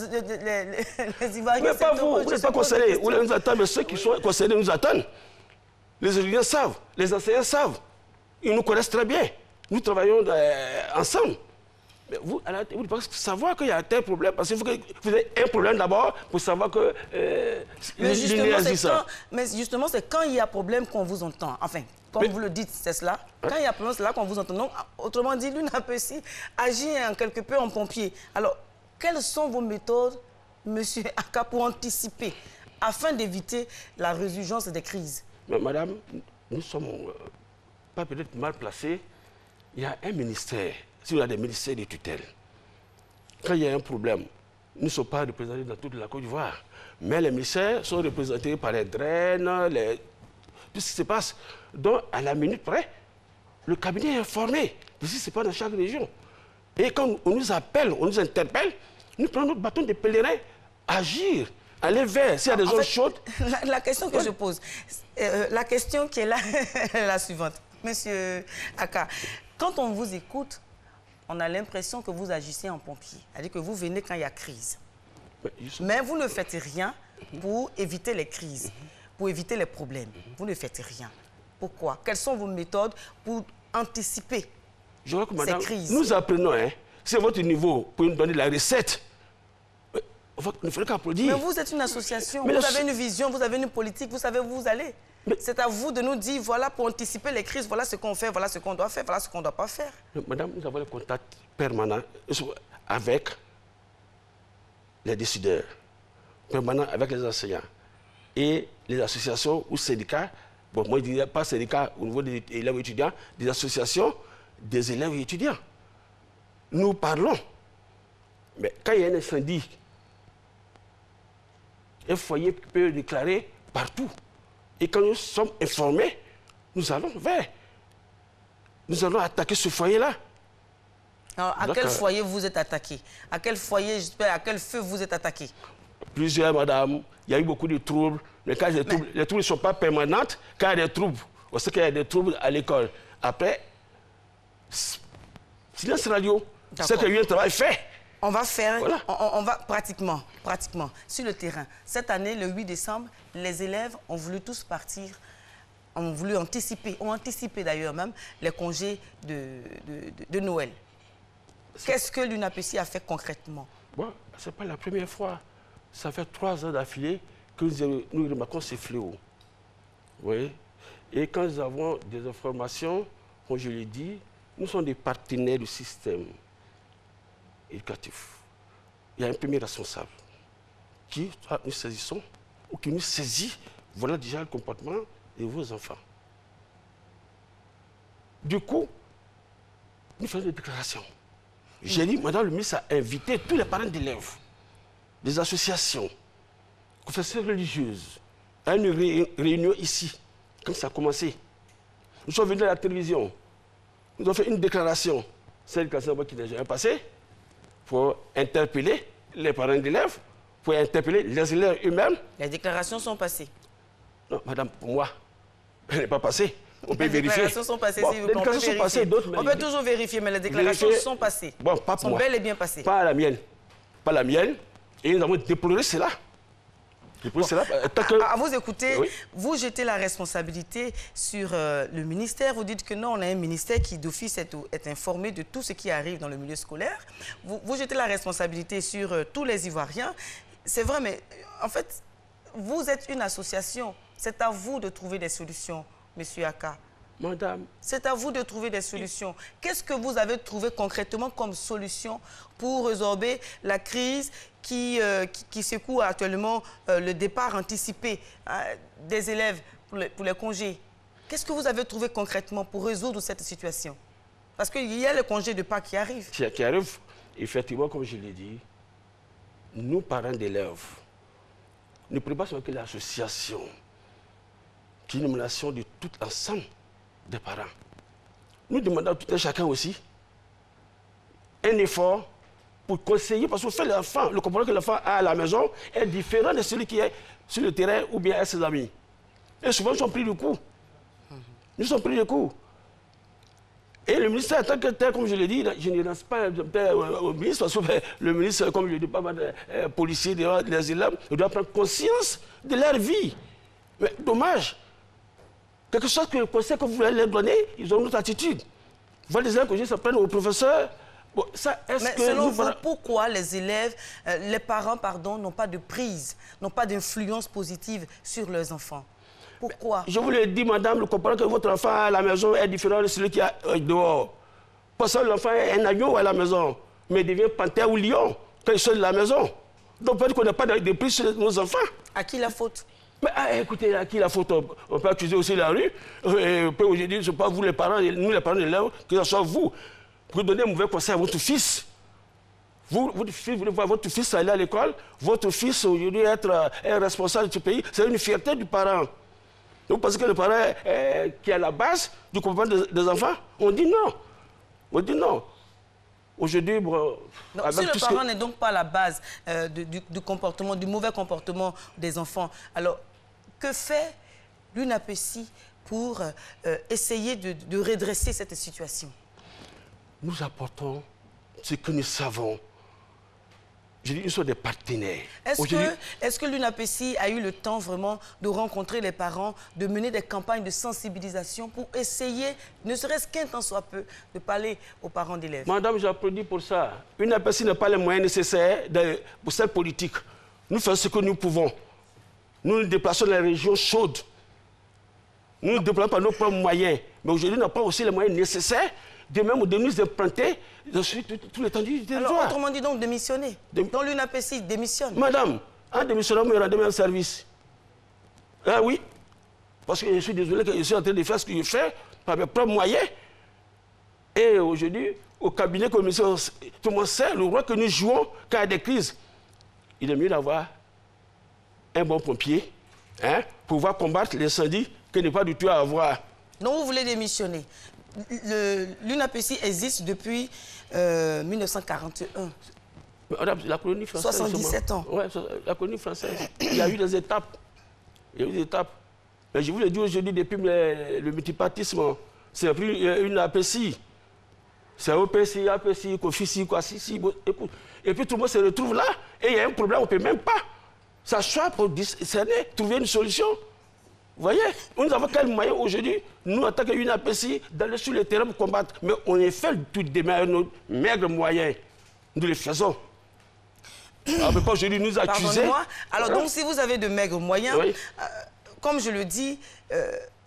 Ivoiriens... Mais pas vous, vous n'êtes pas concernés. Vous nous attendez, mais ceux qui sont concernés nous attendent. Les étudiants savent, les enseignants savent. Ils nous connaissent très bien. Nous travaillons ensemble. Mais vous devez savoir qu'il y a un tel problème. Parce qu'il faut que vous ayez un problème d'abord pour savoir que mais justement, c'est quand il y a problème qu'on vous entend. Enfin, comme vous le dites, c'est cela. Quand il y a problème, c'est là qu'on vous entend. Donc, autrement dit, l'UNE peut aussi agir quelque peu en pompier. Alors, quelles sont vos méthodes, monsieur Aka, pour anticiper, afin d'éviter la résurgence des crises? Mais madame, nous sommes pas peut-être mal placés. Il y a un ministère. Si on a des ministères de tutelle, quand il y a un problème, nous ne sommes pas représentés dans toute la Côte d'Ivoire. Mais les ministères sont représentés par les draines, tout ce qui se passe. Donc, à la minute près, le cabinet est informé de ce qui se passe dans chaque région. Et quand on nous appelle, on nous interpelle, nous prenons notre bâton de pèlerin, agir, aller vers, s'il y a des zones chaudes. La question que je pose, la question qui est là, est la suivante. Monsieur Aka, quand on vous écoute, on a l'impression que vous agissez en pompier. C'est-à-dire que vous venez quand il y a crise. Mais vous ne faites rien pour éviter les crises, pour éviter les problèmes. Vous ne faites rien. Pourquoi? Quelles sont vos méthodes pour anticiper ces crises? Nous apprenons, hein. C'est votre niveau pour nous donner la recette. Il ne faudrait qu'applaudir. Mais vous êtes une association, vous avez une vision, vous avez une politique, vous savez où vous allez. C'est à vous de nous dire, voilà, pour anticiper les crises, voilà ce qu'on fait, voilà ce qu'on doit faire, voilà ce qu'on ne doit pas faire. Madame, nous avons le contact permanent avec les décideurs, permanent avec les enseignants et les associations ou syndicats. Bon, moi, je ne dirais pas syndicats au niveau des élèves et étudiants, des associations des élèves et étudiants. Nous parlons. Mais quand il y a un incendie, un foyer peut déclarer partout. Et quand nous sommes informés, nous allons vers. Nous allons attaquer ce foyer-là. Alors, à quel foyer vous êtes attaqué? À quel foyer, j'espère, à quel feu vous êtes attaqué? Plusieurs, madame. Il y a eu beaucoup de troubles. Mais quand les troubles ne sont pas permanents, quand il y a des troubles, on sait qu'il y a des troubles à l'école. Après, silence radio. C'est qu'il y a eu un travail fait. On va faire, voilà. On va pratiquement, sur le terrain. Cette année, le 8 décembre, les élèves ont voulu tous partir, ont voulu anticiper, ont anticipé d'ailleurs même les congés de Noël. Qu'est-ce que l'UNAPECI a fait concrètement? Bon, ce n'est pas la première fois. Ça fait 3 ans d'affilée que nous remarquons ces fléaux. Vous voyez? Et quand nous avons des informations, comme je l'ai dit, nous sommes des partenaires du système éducatif. Il y a un premier responsable qui nous saisissons ou qui nous saisit. Voilà déjà le comportement de vos enfants. Du coup, nous faisons des déclarations. J'ai dit, Madame le ministre a invité tous les parents d'élèves, des associations, confessions religieuses, à une réunion ici, comme ça a commencé. Nous sommes venus à la télévision, nous avons fait une déclaration. Cette déclaration qui n'est jamais passée, pour interpeller les parents d'élèves, pour interpeller les élèves eux-mêmes. Les déclarations sont passées. Non, madame, pour moi, elle n'est pas passée. On peut vérifier. Les déclarations sont passées, bon, si vous les déclarations sont passées, d'autres... On peut toujours vérifier, mais les déclarations sont passées. Bon, pas pour moi. Sont bel et bien passées. Pas la mienne. Pas la mienne. Et nous avons déploré cela. Bon, à vous écouter, oui. Vous jetez la responsabilité sur le ministère. Vous dites que non, on a un ministère qui d'office est informé de tout ce qui arrive dans le milieu scolaire. Vous jetez la responsabilité sur tous les Ivoiriens. C'est vrai, mais en fait, vous êtes une association. C'est à vous de trouver des solutions, Monsieur Aka. Madame. C'est à vous de trouver des solutions. Qu'est-ce que vous avez trouvé concrètement comme solution pour résorber la crise qui secoue actuellement le départ anticipé des élèves pour les congés? Qu'est-ce que vous avez trouvé concrètement pour résoudre cette situation? Parce qu'il y a le congé de Pâques qui arrive. Qui arrive, effectivement, comme je l'ai dit, nous, parents d'élèves, ne prenons pas seulement que l'association, qui est une nomination de tout l'ensemble des parents. Nous demandons à tout un chacun aussi un effort pour conseiller, parce qu'on fait l'enfant, le comportement que l'enfant a à la maison est différent de celui qui est sur le terrain ou bien à ses amis. Et souvent, nous sommes pris du coup. Nous sommes pris du coup. Et le ministère, en tant que tel, comme je l'ai dit, je ne lance pas au ministre, parce que le ministre, comme je l'ai dit, pas mal de policiers, des élèves, ils doivent prendre conscience de leur vie. Mais dommage. Quelque chose que le conseil que vous voulez leur donner, ils ont une autre attitude. Voilà des élèves que je prennent aux professeurs. Bon, ça, mais selon vous, pourquoi les élèves, les parents, pardon, n'ont pas de prise, n'ont pas d'influence positive sur leurs enfants? Pourquoi? Je vous l'ai dit, madame, le comportement que votre enfant a à la maison est différent de celui qui est dehors. Parce que l'enfant est un agneau à la maison, mais il devient panthère ou lion quand il sort de la maison. Donc peut-être qu'on n'a pas de prise sur nos enfants. À qui la faute? Mais écoutez, à qui la faute? On peut accuser aussi la rue. Aujourd'hui, ce n'est pas vous les parents, nous les parents d'élèves, que ce soit vous. Pour donner un mauvais conseil à votre fils. Votre fils, vous voulez voir votre fils aller à l'école, votre fils aujourd'hui être un responsable de ce pays, c'est une fierté du parent. Vous pensez que le parent qui est à la base du comportement des enfants, on dit non. On dit non. Aujourd'hui, bon, si le parent n'est donc pas à la base du comportement, du mauvais comportement des enfants, alors que fait l'UNAPECI pour essayer de redresser cette situation? Nous apportons ce que nous savons. Je dis, nous sommes des partenaires. Est-ce que l'UNAPECI a eu le temps vraiment de rencontrer les parents, de mener des campagnes de sensibilisation pour essayer, ne serait-ce qu'un temps soit peu, de parler aux parents d'élèves? Madame, j'applaudis pour ça. L'UNAPECI n'a pas les moyens nécessaires pour cette politique. Nous faisons ce que nous pouvons. Nous nous déplaçons dans les régions chaudes. Nous ne déplaçons pas nos propres moyens. Mais aujourd'hui, nous n'avons pas aussi les moyens nécessaires de même de nous implanter sur tout l'étendue du territoire. Alors, autrement dit, donc, démissionner. Donc, l'UNAPECI démissionne. Madame, en démissionnant, me rendez un service. Ah oui. Parce que je suis désolé que je suis en train de faire ce que je fais par mes propres moyens. Et aujourd'hui, au cabinet, comme tout le monde sait, le rôle que nous jouons quand il y a des crises, il est mieux d'avoir un bon pompier pour pouvoir combattre l'incendie que n'est pas du tout à avoir. Donc, vous voulez démissionner. L'UNAPECI existe depuis 1941. La colonie française. 77 ans. Oui, la colonie française. Il y a eu des étapes. Mais je vous l'ai dit aujourd'hui, depuis le multipartisme, c'est plus l'UNAPECI. C'est OPC, APC, COFICI, quoi, si, écoute. Et puis tout le monde se retrouve là, et il y a un problème, on ne peut même pas s'asseoir pour discerner, trouver une solution. Vous voyez, nous avons quel moyen aujourd'hui, nous, en tant qu'UNAPC, d'aller sur le terrain pour combattre. Mais on est fait tout des nos maigres moyens. Nous les faisons. On ne peut pas aujourd'hui nous accuser. Pardonnez-moi. Alors donc, si vous avez de maigres moyens, oui. Comme je le dis,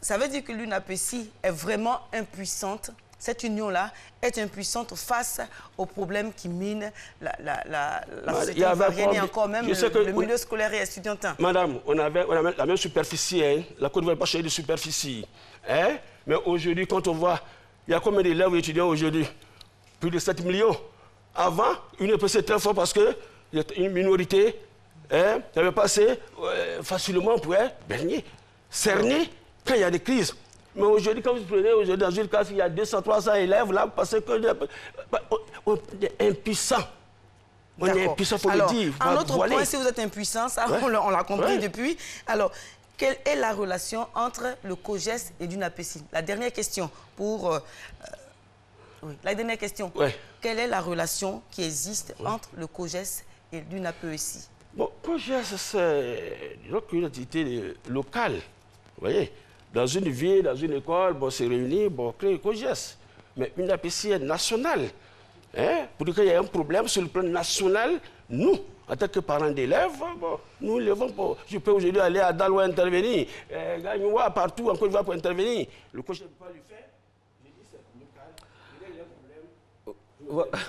ça veut dire que l'UNAPC est vraiment impuissante. Cette union-là est impuissante face aux problèmes qui minent la société ivoirienne et encore même le milieu scolaire et estudiantin. Madame, on avait la même superficie. Hein. La Côte d'Ivoire n'est pas chez de superficie. Hein. Mais aujourd'hui, quand on voit, il y a combien d'élèves étudiants aujourd'hui? Plus de 7 millions. Avant, l'UNAPC était très fort parce qu'il y a une minorité hein, qui avait passé facilement, on pouvait baigner, cerner quand il y a des crises. Mais aujourd'hui, quand vous prenez aujourd'hui dans une classe, il y a 200, 300 élèves là, parce qu'on est impuissant. On est impuissant, il faut le dire. Un autre point, si vous êtes impuissant, ça, on l'a compris depuis. Alors, quelle est la relation entre le COGES et l'UNAPC? La dernière question pour... la dernière question. Quelle est la relation qui existe entre le COGES et l'UNAPC? Bon, COGES, c'est une activité locale, vous voyez. Dans une ville, dans une école, bon, c'est réuni, bon, créer le COGES. Mais une APC est nationale. Hein? Pour dire qu'il y a un problème sur le plan national, nous, en tant que parents d'élèves, bon, nous levons pour... Je peux aujourd'hui aller à Daloa intervenir, Gagnoua, partout en Côte d'Ivoire pour intervenir. Le COGES ne peut pas le faire. J'ai dit c'est local. Il y a un problème.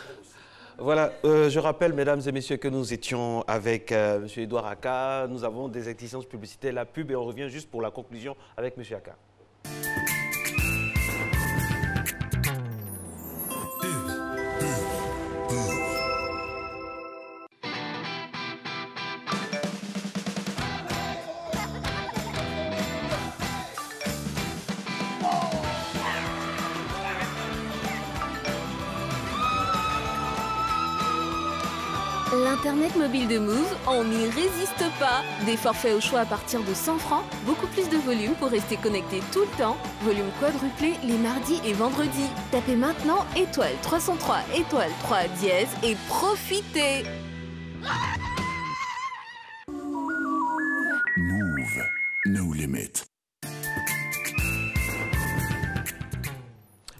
Voilà, je rappelle, mesdames et messieurs, que nous étions avec M. Edouard Aka. Nous avons des exigences publicitaires, la pub, et on revient juste pour la conclusion avec M. Aka. L'Internet mobile de Move, on n'y résiste pas. Des forfaits au choix à partir de 100 francs, beaucoup plus de volume pour rester connecté tout le temps. Volume quadruplé les mardis et vendredis. Tapez maintenant étoile 303 étoile 3 dièse et profitez. Move, no limit.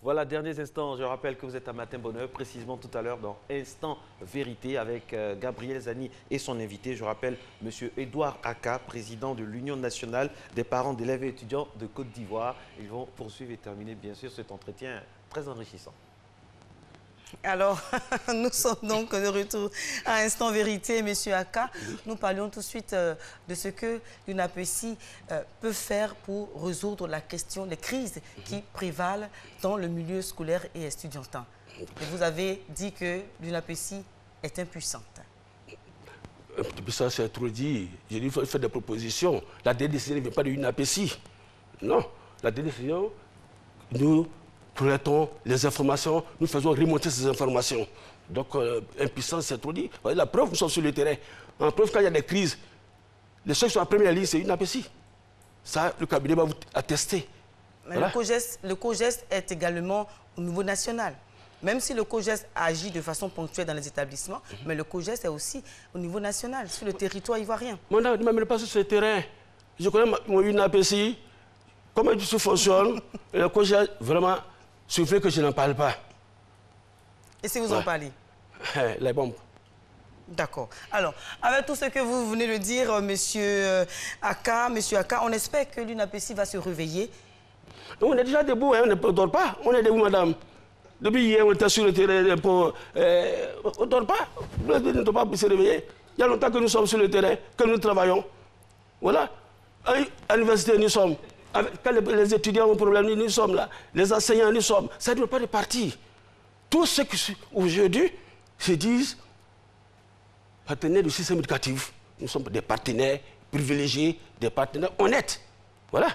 Voilà, derniers instants, je rappelle que vous êtes à Matin Bonheur, précisément tout à l'heure dans Instant Vérité avec Gabriel Zani et son invité. Je rappelle M. Edouard Aka, président de l'Union nationale des parents d'élèves et étudiants de Côte d'Ivoire. Ils vont poursuivre et terminer bien sûr cet entretien très enrichissant. Alors, nous sommes donc de retour à Instant Vérité, M. Aka. Nous parlions tout de suite de ce que l'UNAPC peut faire pour résoudre la question des crises qui prévalent dans le milieu scolaire et estudiantin. Et vous avez dit que l'UNAPC est impuissante. Ça, c'est trop dit. J'ai dit qu'il faut faire des propositions. La décision ne vient pas de l'UNAPC. Non, la décision, nous traitons les informations, nous faisons remonter ces informations. Donc, impuissance, c'est trop dit. La preuve, nous sommes sur le terrain. En preuve, quand il y a des crises, les ceux qui sont en première ligne, c'est l'UNAPC. Ça, le cabinet va vous attester. Mais voilà. Le COGES est également au niveau national. Même si le COGES agit de façon ponctuelle dans les établissements, mais le COGES est aussi au niveau national, sur le territoire ivoirien. Moi, ne m'amène pas sur ce terrain. Je connais mon UNAPC, comment il fonctionne. Le COGES, vraiment, souffrez que je n'en parle pas. Et si vous en parlez? Les bombes. D'accord. Alors, avec tout ce que vous venez de dire, Monsieur Aka, on espère que l'UNAPC va se réveiller. On est déjà debout, hein, on ne dort pas. On est debout, madame. Depuis hier, on était sur le terrain pour... on ne dort pas. On ne doit pas se réveiller. Il y a longtemps que nous sommes sur le terrain, que nous travaillons. Voilà. À l'université, nous sommes. Quand les étudiants ont un problème, nous sommes là. Les enseignants, nous sommes. Ça ne doit pas de partir. Tous ceux qui, aujourd'hui, se disent partenaires du système éducatif. Nous sommes des partenaires privilégiés, des partenaires honnêtes. Voilà.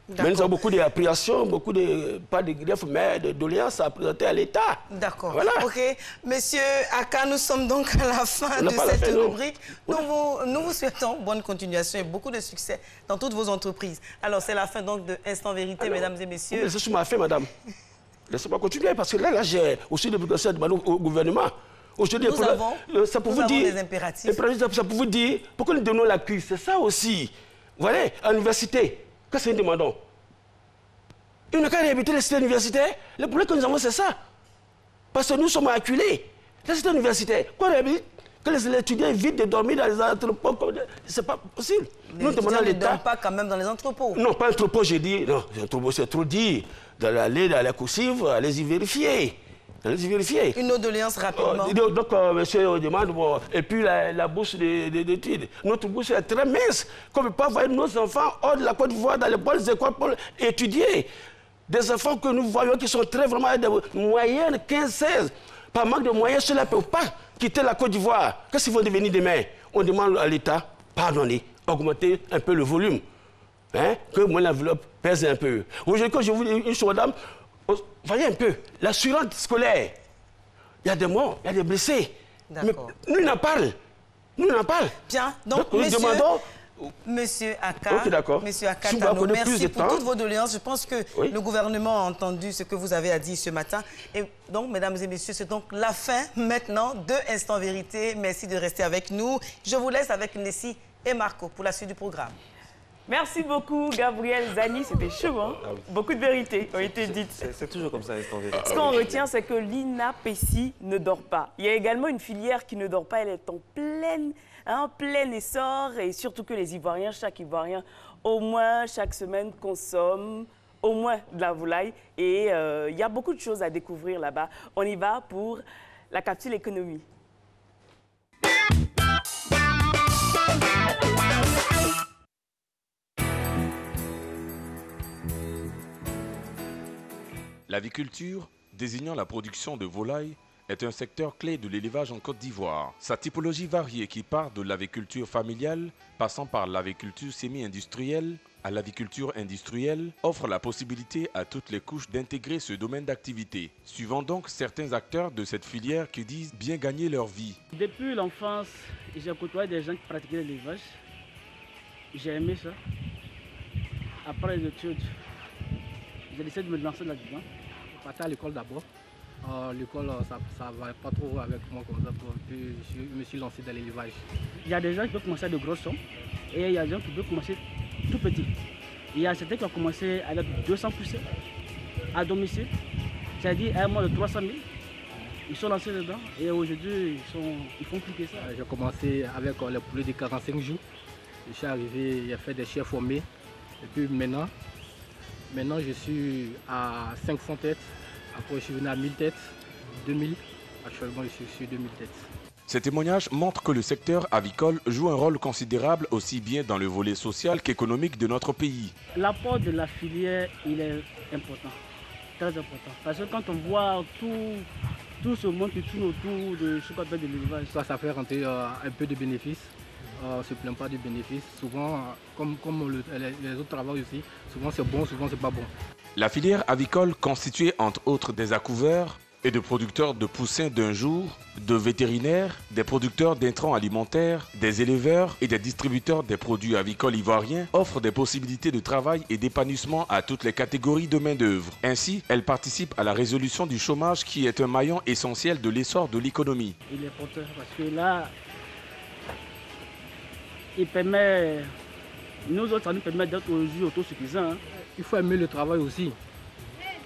Mais nous avons beaucoup d'appréhension, beaucoup de, pas de griefs, mais de doléances à présenter à l'État. D'accord. Voilà. OK. Monsieur Aka, nous sommes donc à la fin de cette rubrique. Nous vous souhaitons bonne continuation et beaucoup de succès dans toutes vos entreprises. Alors, c'est la fin donc de Instant Vérité, mesdames et messieurs. C'est ce que m'a fait, madame. Laissez-moi continuer, parce que là j'ai aussi des préoccupations au gouvernement. Aujourd'hui, ça peut vous dire, des impératifs. Ça peut vous dire, pourquoi nous donnons la crise? C'est ça aussi. Vous voyez, à l'université, qu'est-ce que nous demandons? Il n'a qu'à réhabiliter les cités universitaires. Le problème que nous avons, c'est ça. Parce que nous sommes acculés. Les cités universitaires, quoi réhabiliter? Que les étudiants évitent de dormir dans les entrepôts, c'est pas possible. Nous demandons l'État. Ne dorment pas quand même dans les entrepôts. Non, pas entrepôts, j'ai dit. Non, les entrepôts, c'est trop dit. D'aller dans la coursive, allez-y vérifier. Allez-y vérifier. Une autre doléance rapidement. Donc, monsieur demande, et puis la bourse d'études. Notre bourse est très mince. Qu'on ne peut pas voir nos enfants hors de la Côte d'Ivoire dans les bonnes écoles pour étudier. Des enfants que nous voyons qui sont très vraiment de moyenne 15-16. Par manque de moyens, ceux-là ne peuvent pas quitter la Côte d'Ivoire. Qu'est-ce qu'ils vont devenir demain? On demande à l'État, pardonnez, augmenter un peu le volume. Hein? Que moi, l'enveloppe pèse un peu. Aujourd'hui, quand je vous dis une chose, madame, voyez un peu, l'assurance scolaire, il y a des morts, il y a des blessés. Mais nous n'en parlons. Nous n'en parlons. Bien, donc nous demandons... Monsieur Aka, Monsieur Akatano, merci pour toutes vos doléances. Je pense que le gouvernement a entendu ce que vous avez à dire ce matin. Et donc, mesdames et messieurs, c'est donc la fin maintenant de Instant Vérité. Merci de rester avec nous. Je vous laisse avec Nessie et Marco pour la suite du programme. Merci beaucoup, Gabriel Zani. C'était chaud, hein? Beaucoup de vérités ont été dites. C'est toujours comme ça, Instant Vérité. Ce qu'on retient, c'est que l'INAPECI ne dort pas. Il y a également une filière qui ne dort pas. Elle est en plein essor. Et surtout que les Ivoiriens, chaque Ivoirien, au moins chaque semaine, consomme au moins de la volaille. Et il y a beaucoup de choses à découvrir là-bas. On y va pour la capsule économie. L'aviculture, désignant la production de volailles, est un secteur clé de l'élevage en Côte d'Ivoire. Sa typologie variée qui part de l'aviculture familiale, passant par l'aviculture semi-industrielle à l'aviculture industrielle, offre la possibilité à toutes les couches d'intégrer ce domaine d'activité. Suivant donc certains acteurs de cette filière qui disent bien gagner leur vie. Depuis l'enfance, j'ai côtoyé des gens qui pratiquaient l'élevage. J'ai aimé ça. Après les études, j'ai décidé de me lancer là-dedans. Je partais à l'école d'abord. L'école, ça ne va pas trop avec moi comme ça. Puis je me suis lancé dans l'élevage. Il y a des gens qui peuvent commencer à de gros sommes et il y a des gens qui peuvent commencer tout petit. Il y a certains qui ont commencé avec 200 poussées à domicile. C'est-à-dire un mois de 300 000. Ils sont lancés dedans et aujourd'hui, ils font plus que ça. J'ai commencé avec les poulets de 45 jours. Je suis arrivé, j'ai fait des chiens formés. Et puis maintenant, je suis à 500 têtes. Après, je suis venu à 1000 têtes, 2000. Actuellement, je suis sur 2000 têtes. Ces témoignages montrent que le secteur avicole joue un rôle considérable aussi bien dans le volet social qu'économique de notre pays. L'apport de la filière, il est important, très important. Parce que quand on voit tout ce monde qui tourne autour de ce qu'on appelle de l'élevage, ça fait rentrer un peu de bénéfices. On ne se plaint pas du bénéfice. Souvent, comme les autres travaillent aussi, souvent c'est bon, souvent c'est pas bon. La filière avicole constituée entre autres des accouveurs et de producteurs de poussins d'un jour, de vétérinaires, des producteurs d'intrants alimentaires, des éleveurs et des distributeurs des produits avicoles ivoiriens offre des possibilités de travail et d'épanouissement à toutes les catégories de main-d'œuvre. Ainsi, elle participe à la résolution du chômage qui est un maillon essentiel de l'essor de l'économie. Il est porteur parce que là, il permet, nous autres, ça nous permet d'être aujourd'hui autosuffisants. Hein. Il faut aimer le travail aussi.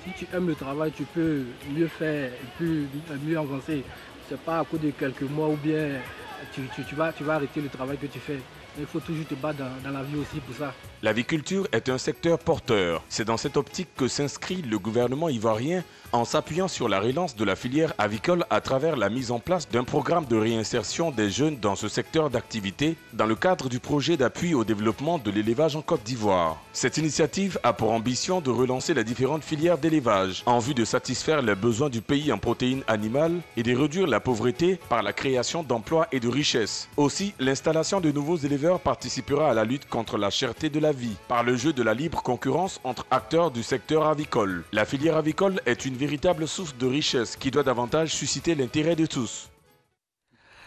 Si tu aimes le travail, tu peux mieux faire, mieux avancer. Ce n'est pas à cause de quelques mois ou bien tu vas arrêter le travail que tu fais. Il faut toujours te battre dans la vie aussi pour ça. L'aviculture est un secteur porteur. C'est dans cette optique que s'inscrit le gouvernement ivoirien en s'appuyant sur la relance de la filière avicole à travers la mise en place d'un programme de réinsertion des jeunes dans ce secteur d'activité dans le cadre du projet d'appui au développement de l'élevage en Côte d'Ivoire. Cette initiative a pour ambition de relancer les différentes filières d'élevage en vue de satisfaire les besoins du pays en protéines animales et de réduire la pauvreté par la création d'emplois et de richesses. Aussi, l'installation de nouveaux éleveurs participera à la lutte contre la cherté de la vie par le jeu de la libre concurrence entre acteurs du secteur avicole. La filière avicole est une véritable source de richesse qui doit davantage susciter l'intérêt de tous.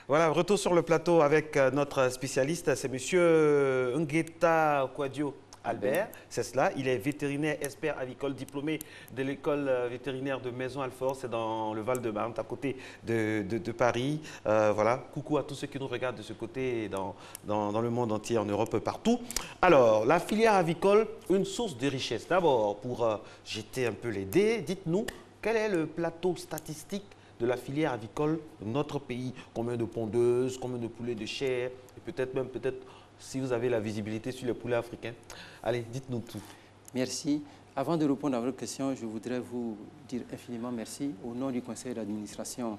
Voilà, retour sur le plateau avec notre spécialiste, c'est M. Ngueta Kouadio. Albert, c'est cela. Il est vétérinaire, expert avicole, diplômé de l'école vétérinaire de Maison-Alfort, c'est dans le Val-de-Marne, à côté de Paris. Voilà, coucou à tous ceux qui nous regardent de ce côté, dans le monde entier, en Europe, partout. Alors, la filière avicole, une source de richesse. D'abord, pour jeter un peu les dés, dites-nous, quel est le plateau statistique de la filière avicole de notre pays? Combien de pondeuses, combien de poulets de chair, et peut-être si vous avez la visibilité sur les poulets africains. Allez, dites-nous tout. Merci. Avant de répondre à votre question, je voudrais vous dire infiniment merci au nom du conseil d'administration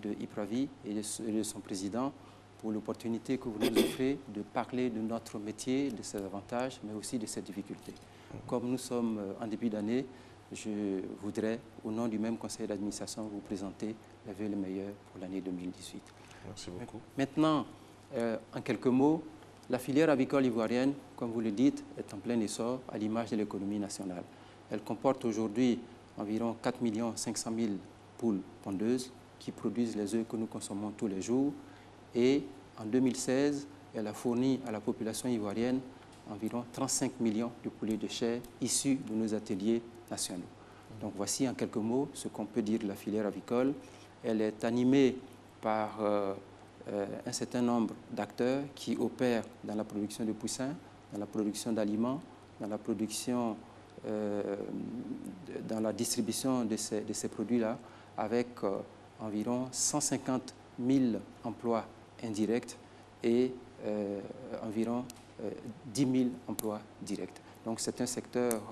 de IPRAVI et de son président pour l'opportunité que vous nous offrez de parler de notre métier, de ses avantages, mais aussi de ses difficultés. Comme nous sommes en début d'année, je voudrais, au nom du même conseil d'administration, vous présenter les vœux les meilleurs pour l'année 2018. Merci beaucoup. Maintenant, en quelques mots, la filière avicole ivoirienne, comme vous le dites, est en plein essor à l'image de l'économie nationale. Elle comporte aujourd'hui environ 4 500 000 poules pondeuses qui produisent les œufs que nous consommons tous les jours. Et en 2016, elle a fourni à la population ivoirienne environ 35 millions de poulets de chair issus de nos ateliers nationaux. Donc voici en quelques mots ce qu'on peut dire de la filière avicole. Elle est animée par un certain nombre d'acteurs qui opèrent dans la production de poussins, dans la production d'aliments, dans la production, dans la distribution de ces produits-là, avec environ 150 000 emplois indirects et environ 10 000 emplois directs. Donc c'est un secteur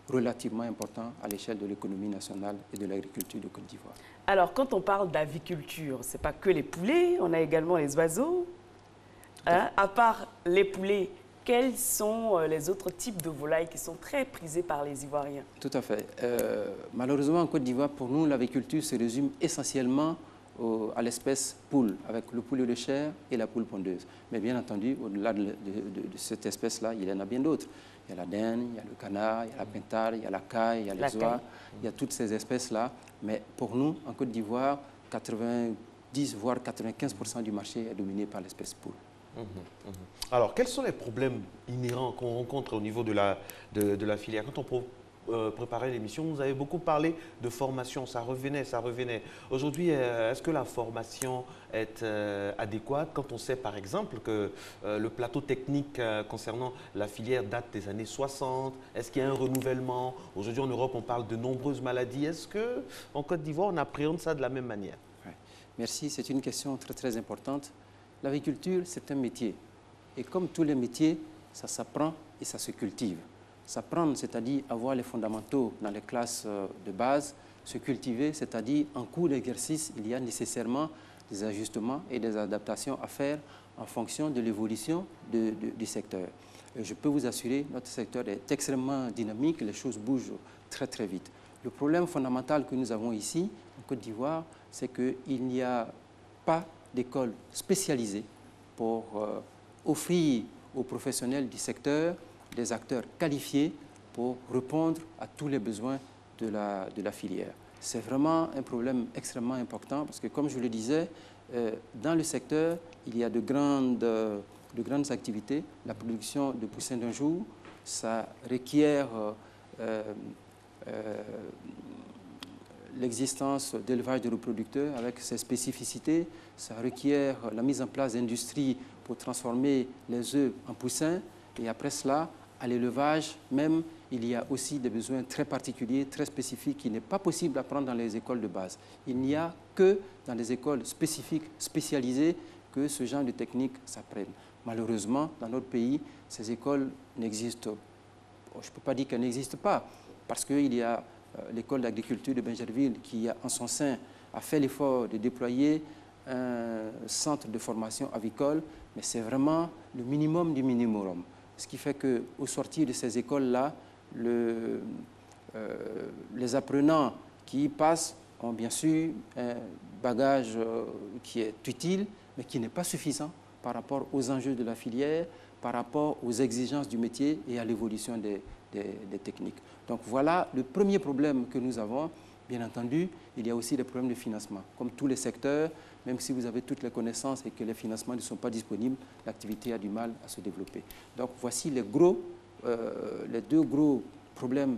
relativement important à l'échelle de l'économie nationale et de l'agriculture de Côte d'Ivoire. Alors, quand on parle d'aviculture, ce n'est pas que les poulets, on a également les oiseaux. Hein? À part les poulets, quels sont les autres types de volailles qui sont très prisés par les Ivoiriens? Tout à fait. Malheureusement, en Côte d'Ivoire, pour nous, l'aviculture se résume essentiellement à l'espèce poule, avec le poulet de chair et la poule pondeuse. Mais bien entendu, au-delà de cette espèce-là, il y en a bien d'autres. Il y a la dinde, il y a le canard, il y a la pintare, il y a la caille, il y a les oies, il y a toutes ces espèces-là. Mais pour nous, en Côte d'Ivoire, 90 voire 95% du marché est dominé par l'espèce poule. Alors, quels sont les problèmes inhérents qu'on rencontre au niveau de la filière? Quand on préparait l'émission, vous avez beaucoup parlé de formation, ça revenait. Aujourd'hui, est-ce que la formation est adéquate quand on sait par exemple que le plateau technique concernant la filière date des années 60? Est-ce qu'il y a un renouvellement? Aujourd'hui en Europe, on parle de nombreuses maladies. Est-ce qu'en Côte d'Ivoire, on appréhende ça de la même manière? Ouais. Merci, c'est une question très très importante. L'agriculture, c'est un métier. Et comme tous les métiers, ça s'apprend et ça se cultive. S'apprendre, c'est-à-dire avoir les fondamentaux dans les classes de base. Se cultiver, c'est-à-dire en cours d'exercice, il y a nécessairement des ajustements et des adaptations à faire en fonction de l'évolution du secteur. Et je peux vous assurer, notre secteur est extrêmement dynamique, les choses bougent très très vite. Le problème fondamental que nous avons ici, en Côte d'Ivoire, c'est qu'il n'y a pas d'école spécialisée pour offrir aux professionnels du secteur des acteurs qualifiés pour répondre à tous les besoins de la filière. C'est vraiment un problème extrêmement important parce que, comme je le disais, dans le secteur, il y a de grandes activités. La production de poussins d'un jour, ça requiert l'existence d'élevage de reproducteurs avec ses spécificités. Ça requiert la mise en place d'industries pour transformer les œufs en poussins. Et après cela, à l'élevage même, il y a aussi des besoins très particuliers, très spécifiques, qui n'est pas possible d'apprendre dans les écoles de base. Il n'y a que dans les écoles spécifiques, spécialisées, que ce genre de techniques s'apprennent. Malheureusement, dans notre pays, ces écoles n'existent. Je ne peux pas dire qu'elles n'existent pas, parce qu'il y a l'école d'agriculture de Bingerville qui, en son sein, a fait l'effort de déployer un centre de formation avicole, mais c'est vraiment le minimum du minimum. Ce qui fait qu'au sortir de ces écoles-là, les apprenants qui y passent ont bien sûr un bagage qui est utile, mais qui n'est pas suffisant par rapport aux enjeux de la filière, par rapport aux exigences du métier et à l'évolution des techniques. Donc voilà le premier problème que nous avons. Bien entendu, il y a aussi des problèmes de financement. Comme tous les secteurs, même si vous avez toutes les connaissances et que les financements ne sont pas disponibles, l'activité a du mal à se développer. Donc voici les gros les deux gros problèmes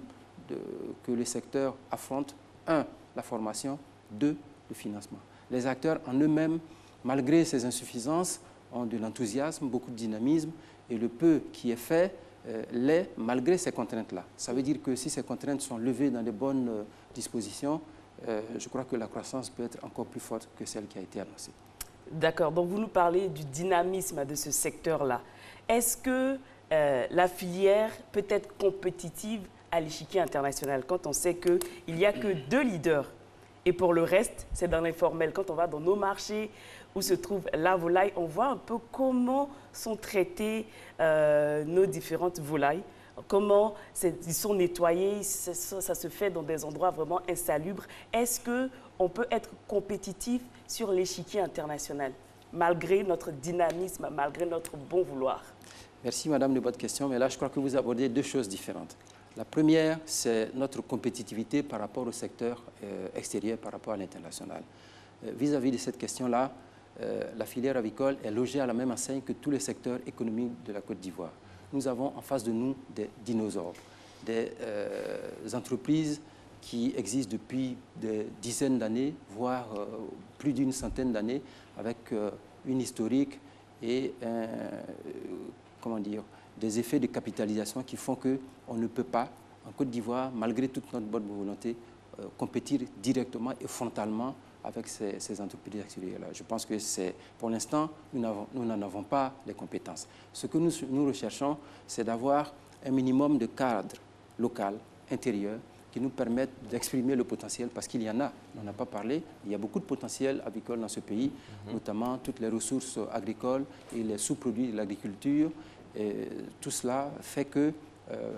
que le secteur affronte. 1, la formation. 2, le financement. Les acteurs en eux-mêmes, malgré ces insuffisances, ont de l'enthousiasme, beaucoup de dynamisme, et le peu qui est fait l'est malgré ces contraintes-là. Ça veut dire que si ces contraintes sont levées dans les bonnes dispositions, je crois que la croissance peut être encore plus forte que celle qui a été annoncée. D'accord, donc vous nous parlez du dynamisme de ce secteur-là. Est-ce que la filière peut être compétitive à l'échiquier international quand on sait qu'il n'y a que 2 leaders et pour le reste, c'est dans l'informel. Quand on va dans nos marchés où se trouve la volaille, on voit un peu comment sont traitées nos différentes volailles, comment ils sont nettoyés, ça se fait dans des endroits vraiment insalubres. Est-ce qu'on peut être compétitif sur l'échiquier international, malgré notre dynamisme, malgré notre bon vouloir? Merci Madame de votre question, mais là je crois que vous abordez 2 choses différentes. La première, c'est notre compétitivité par rapport au secteur extérieur, par rapport à l'international. Vis-à-vis de cette question-là, la filière avicole est logée à la même enseigne que tous les secteurs économiques de la Côte d'Ivoire. Nous avons en face de nous des dinosaures, des entreprises qui existent depuis des dizaines d'années, voire plus d'une centaine d'années, avec une historique et des effets de capitalisation qui font qu'on ne peut pas, en Côte d'Ivoire, malgré toute notre bonne volonté, compétir directement et frontalement avec ces entreprises extérieures-là. Je pense que pour l'instant, nous n'en avons pas les compétences. Ce que nous recherchons, c'est d'avoir un minimum de cadre local, intérieur, qui nous permettent d'exprimer le potentiel, parce qu'il y en a, on n'en a pas parlé, il y a beaucoup de potentiel agricole dans ce pays, notamment toutes les ressources agricoles et les sous-produits de l'agriculture. Tout cela fait que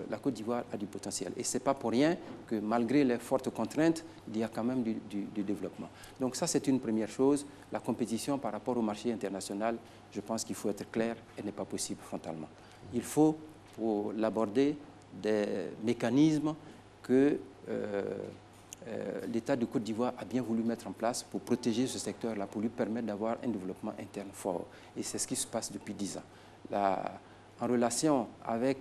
la Côte d'Ivoire a du potentiel. Et ce n'est pas pour rien que malgré les fortes contraintes, il y a quand même du développement. Donc ça, c'est une première chose. La compétition par rapport au marché international, je pense qu'il faut être clair, elle n'est pas possible frontalement. Il faut, pour l'aborder, des mécanismes que l'État de Côte d'Ivoire a bien voulu mettre en place pour protéger ce secteur-là, pour lui permettre d'avoir un développement interne fort. Et c'est ce qui se passe depuis 10 ans. En relation avec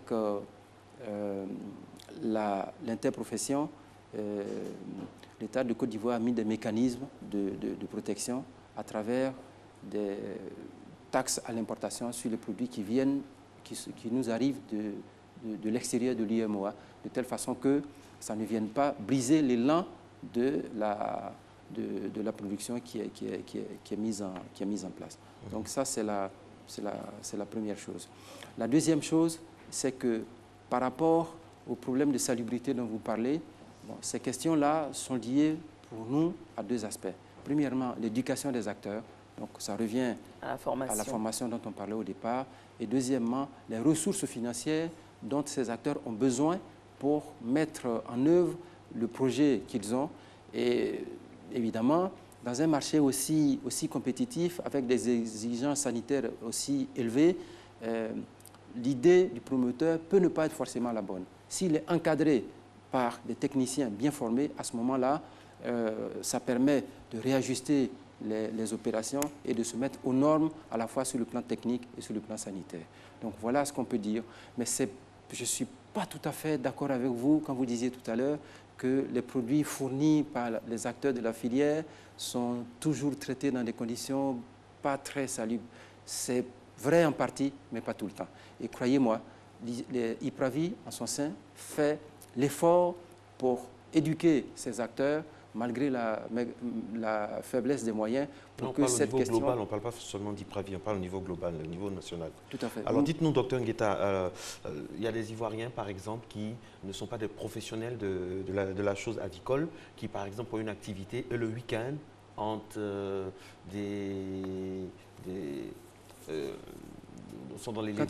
l'interprofession, l'État de Côte d'Ivoire a mis des mécanismes de protection à travers des taxes à l'importation sur les produits qui nous arrivent de l'extérieur de l'UEMOA, de telle façon que ça ne vienne pas briser l'élan de la production qui est mise en place. Donc ça, c'est la première chose. La deuxième chose, c'est que par rapport au problème de salubrité dont vous parlez, ces questions-là sont liées pour nous à 2 aspects. Premièrement, l'éducation des acteurs, donc ça revient à la formation dont on parlait au départ. Et deuxièmement, les ressources financières dont ces acteurs ont besoin pour mettre en œuvre le projet qu'ils ont. Et évidemment, dans un marché aussi compétitif, avec des exigences sanitaires aussi élevées, l'idée du promoteur peut ne pas être forcément la bonne. S'il est encadré par des techniciens bien formés, à ce moment-là, ça permet de réajuster les opérations et de se mettre aux normes à la fois sur le plan technique et sur le plan sanitaire. Donc voilà ce qu'on peut dire. Mais je ne suis pas tout à fait d'accord avec vous quand vous disiez tout à l'heure que les produits fournis par les acteurs de la filière sont toujours traités dans des conditions pas très salubres. C'est vrai en partie, mais pas tout le temps. Et croyez-moi, l'IPRAVI, en son sein, fait l'effort pour éduquer ces acteurs malgré la faiblesse des moyens pour que cette question... Global, on ne parle pas seulement d'IPRAVI, on parle au niveau global, au niveau national. Tout à fait. Alors dites-nous, docteur Ngueta, il y a des Ivoiriens, par exemple, qui ne sont pas des professionnels de la chose avicole, qui, par exemple, ont une activité et le week-end entre sont dans l'élevage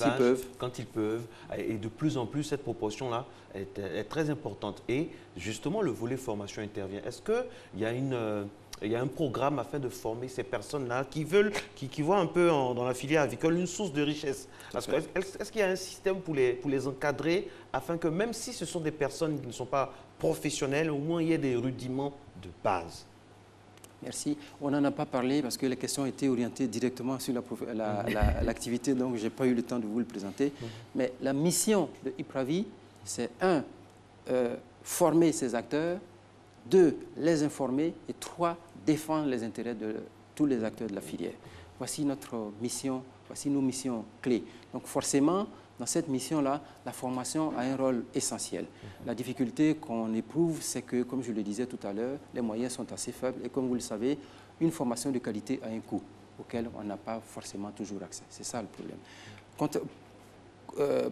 quand ils peuvent. Et de plus en plus, cette proportion-là est très importante. Et justement, le volet formation intervient. Est-ce qu'il y a un programme afin de former ces personnes-là qui voient un peu dans la filière avicole une source de richesse? Est-ce qu'il y a un système pour les encadrer afin que même si ce sont des personnes qui ne sont pas professionnelles, au moins il y ait des rudiments de base? Merci. On n'en a pas parlé parce que les questions étaient orientées directement sur l'activité, donc je n'ai pas eu le temps de vous le présenter. Mais la mission de IPRAVI, c'est un, former ces acteurs, deux, les informer, et trois, défendre les intérêts de tous les acteurs de la filière. Voici notre mission, voici nos missions clés. Donc forcément, dans cette mission-là, la formation a un rôle essentiel. La difficulté qu'on éprouve, c'est que, comme je le disais tout à l'heure, les moyens sont assez faibles et comme vous le savez, une formation de qualité a un coût auquel on n'a pas forcément toujours accès. C'est ça le problème.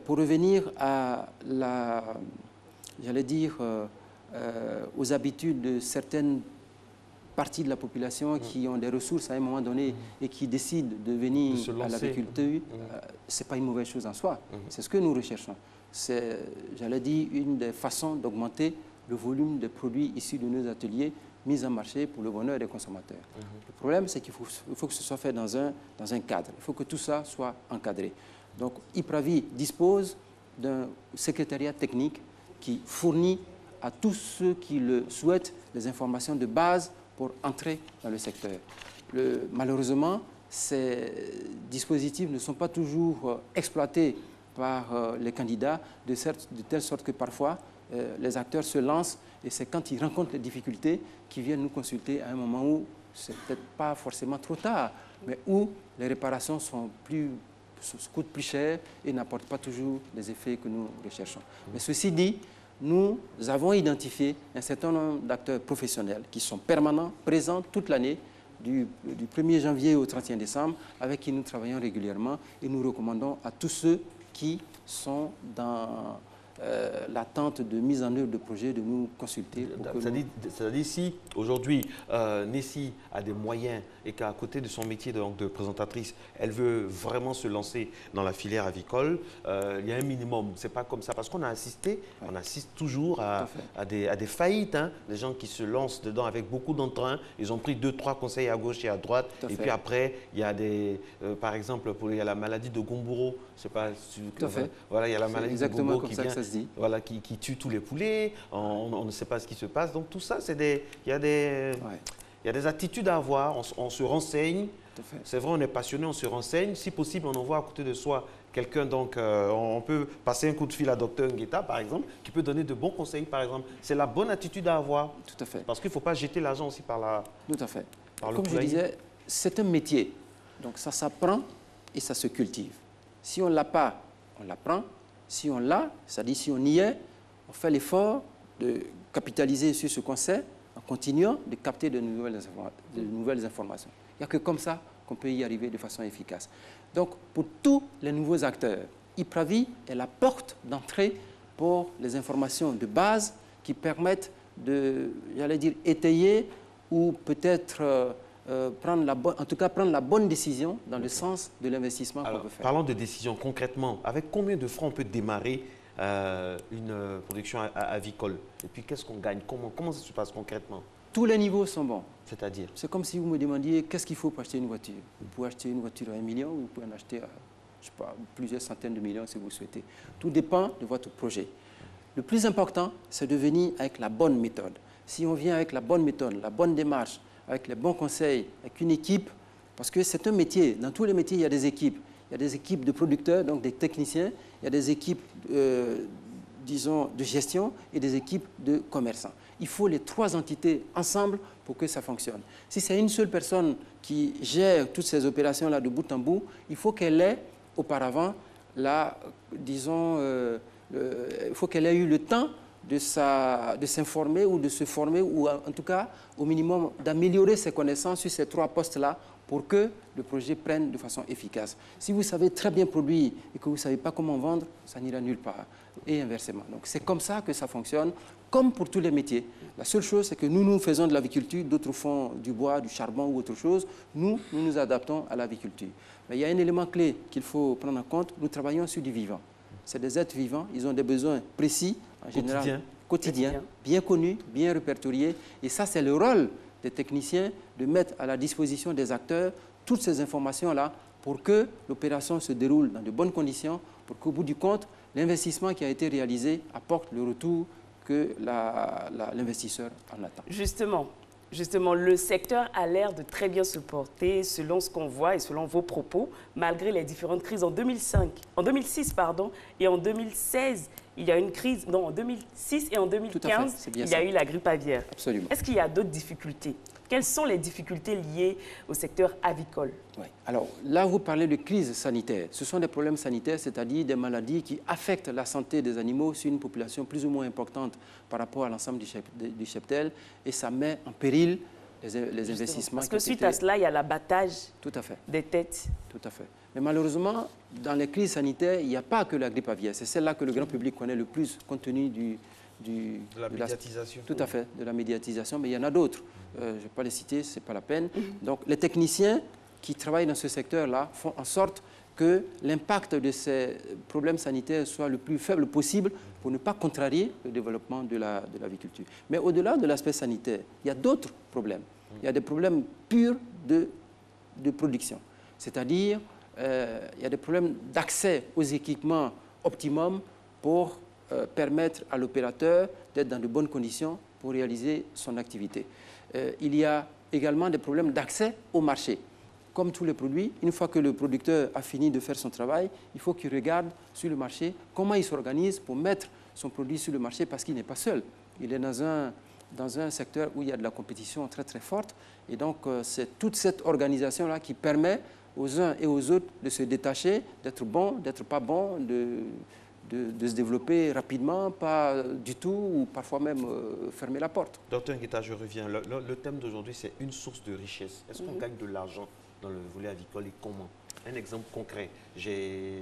Pour revenir à j'allais dire, aux habitudes de certaines partie de la population qui ont des ressources à un moment donné et qui décident de venir à l'agriculture, ce n'est pas une mauvaise chose en soi. C'est ce que nous recherchons. C'est, j'allais dire, une des façons d'augmenter le volume de produits issus de nos ateliers mis en marché pour le bonheur des consommateurs. Le problème, c'est qu'il faut que ce soit fait dans un cadre. Il faut que tout ça soit encadré. Donc, IPRAVI dispose d'un secrétariat technique qui fournit à tous ceux qui le souhaitent les informations de base pour entrer dans le secteur. Malheureusement, ces dispositifs ne sont pas toujours exploités par les candidats, de telle sorte que parfois, les acteurs se lancent et c'est quand ils rencontrent les difficultés qu'ils viennent nous consulter à un moment où c'est peut-être pas forcément trop tard, mais où les réparations coûtent plus cher et n'apportent pas toujours les effets que nous recherchons. Mais ceci dit, nous avons identifié un certain nombre d'acteurs professionnels qui sont permanents, présents toute l'année, du 1er janvier au 31 décembre, avec qui nous travaillons régulièrement et nous recommandons à tous ceux qui sont dans l'attente de mise en œuvre de projets de nous consulter. C'est-à-dire si aujourd'hui Nessie a des moyens et qu'à côté de son métier de présentatrice, elle veut vraiment se lancer dans la filière avicole, il y a un minimum. C'est pas comme ça parce qu'on a assisté, on assiste toujours à des faillites, hein, des gens qui se lancent dedans avec beaucoup d'entrain. Ils ont pris 2-3 conseils à gauche et à droite. Et puis après, il y a des, par exemple, il y a la maladie de Gomboro. Je sais pas. Voilà, il y a la maladie de Gomboro qui vient. Voilà, qui tue tous les poulets, on ne sait pas ce qui se passe. Donc tout ça, il y a des attitudes à avoir, on se renseigne. C'est vrai, on est passionné, on se renseigne. Si possible, on envoie à côté de soi quelqu'un, donc on peut passer un coup de fil à Dr Ngueta, par exemple, qui peut donner de bons conseils, par exemple. C'est la bonne attitude à avoir. Tout à fait. Parce qu'il ne faut pas jeter l'argent aussi par la... Tout à fait. Comme je disais, c'est un métier. Donc ça s'apprend et ça se cultive. Si on ne l'a pas, on l'apprend. Si on l'a, c'est-à-dire si on y est, on fait l'effort de capitaliser sur ce qu'on sait en continuant de capter de nouvelles informations. Il n'y a que comme ça qu'on peut y arriver de façon efficace. Donc, pour tous les nouveaux acteurs, IPRAVI est la porte d'entrée pour les informations de base qui permettent de, j'allais dire, étayer ou peut-être... prendre la bonne décision dans le sens de l'investissement qu'on veut faire. Parlons de décision concrètement. Avec combien de francs on peut démarrer une production avicole? Et puis qu'est-ce qu'on gagne? Comment ça se passe concrètement? Tous les niveaux sont bons. C'est-à-dire? C'est comme si vous me demandiez qu'est-ce qu'il faut pour acheter une voiture. Vous pouvez acheter une voiture à 1 million ou vous pouvez en acheter à, je sais pas, plusieurs centaines de millions si vous le souhaitez. Tout dépend de votre projet. Le plus important, c'est de venir avec la bonne méthode. Si on vient avec la bonne méthode, la bonne démarche, avec les bons conseils, avec une équipe, parce que c'est un métier. Dans tous les métiers, il y a des équipes. Il y a des équipes de producteurs, donc des techniciens, il y a des équipes, disons, de gestion et des équipes de commerçants. Il faut les 3 entités ensemble pour que ça fonctionne. Si c'est une seule personne qui gère toutes ces opérations-là de bout en bout, il faut qu'elle ait auparavant, disons, il faut qu'elle ait eu le temps de s'informer ou de se former ou en tout cas au minimum d'améliorer ses connaissances sur ces 3 postes-là pour que le projet prenne de façon efficace. Si vous savez très bien produire et que vous ne savez pas comment vendre, ça n'ira nulle part et inversement. Donc c'est comme ça que ça fonctionne, comme pour tous les métiers. La seule chose, c'est que nous faisons de l'aviculture, d'autres font du bois, du charbon ou autre chose. Nous nous adaptons à l'aviculture. Mais il y a un élément clé qu'il faut prendre en compte, nous travaillons sur du vivant. C'est des êtres vivants, ils ont des besoins précis, en général quotidiens, bien connus, bien répertoriés. Et ça, c'est le rôle des techniciens de mettre à la disposition des acteurs toutes ces informations-là pour que l'opération se déroule dans de bonnes conditions, pour qu'au bout du compte, l'investissement qui a été réalisé apporte le retour que l'investisseur en attend. Justement, Justement, le secteur a l'air de très bien se porter selon ce qu'on voit et selon vos propos, malgré les différentes crises en 2006 et en 2016. Il y a une crise, non, en 2006 et en 2015, il y a eu la grippe aviaire. Absolument. Est-ce qu'il y a d'autres difficultés? Quelles sont les difficultés liées au secteur avicole? Oui. Alors là, vous parlez de crise sanitaire. Ce sont des problèmes sanitaires, c'est-à-dire des maladies qui affectent la santé des animaux sur une population plus ou moins importante par rapport à l'ensemble du cheptel, et ça met en péril les investissements. Parce que suite à cela, il y a l'abattage des têtes. Tout à fait. Mais malheureusement, dans les crises sanitaires, il n'y a pas que la grippe aviaire. C'est celle-là que le grand public connaît le plus, compte tenu de la médiatisation. Tout à fait, de la médiatisation, mais il y en a d'autres. Je ne vais pas les citer, ce n'est pas la peine. Donc, les techniciens qui travaillent dans ce secteur-là font en sorte que l'impact de ces problèmes sanitaires soit le plus faible possible pour ne pas contrarier le développement de l'aviculture. Mais au-delà de l'aspect sanitaire, il y a d'autres problèmes. Il y a des problèmes purs de production. C'est-à-dire, il y a des problèmes d'accès aux équipements optimum pour permettre à l'opérateur d'être dans de bonnes conditions pour réaliser son activité. Il y a également des problèmes d'accès au marché. Comme tous les produits, une fois que le producteur a fini de faire son travail, il faut qu'il regarde sur le marché comment il s'organise pour mettre son produit sur le marché, parce qu'il n'est pas seul. Il est dans un secteur où il y a de la compétition très très forte, et donc c'est toute cette organisation-là qui permet aux uns et aux autres de se détacher, d'être bon, d'être pas bon, de se développer rapidement, pas du tout, ou parfois même fermer la porte. Docteur Ngueta, je reviens. Le thème d'aujourd'hui, c'est une source de richesse. Est-ce qu'on gagne de l'argent dans le volet avicole et comment? Un exemple concret, j'ai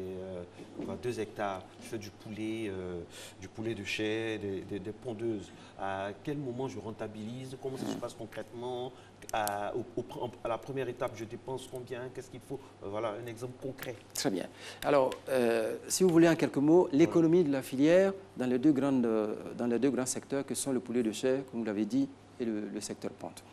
2 hectares, je fais du poulet de chair, des pondeuses. À quel moment je rentabilise? Comment ça se passe concrètement? À la première étape, je dépense combien? Qu'est-ce qu'il faut? Voilà, un exemple concret. Très bien. Alors, si vous voulez en quelques mots, l'économie de la filière dans les deux grands secteurs que sont le poulet de chair, comme vous l'avez dit, et le secteur ponte.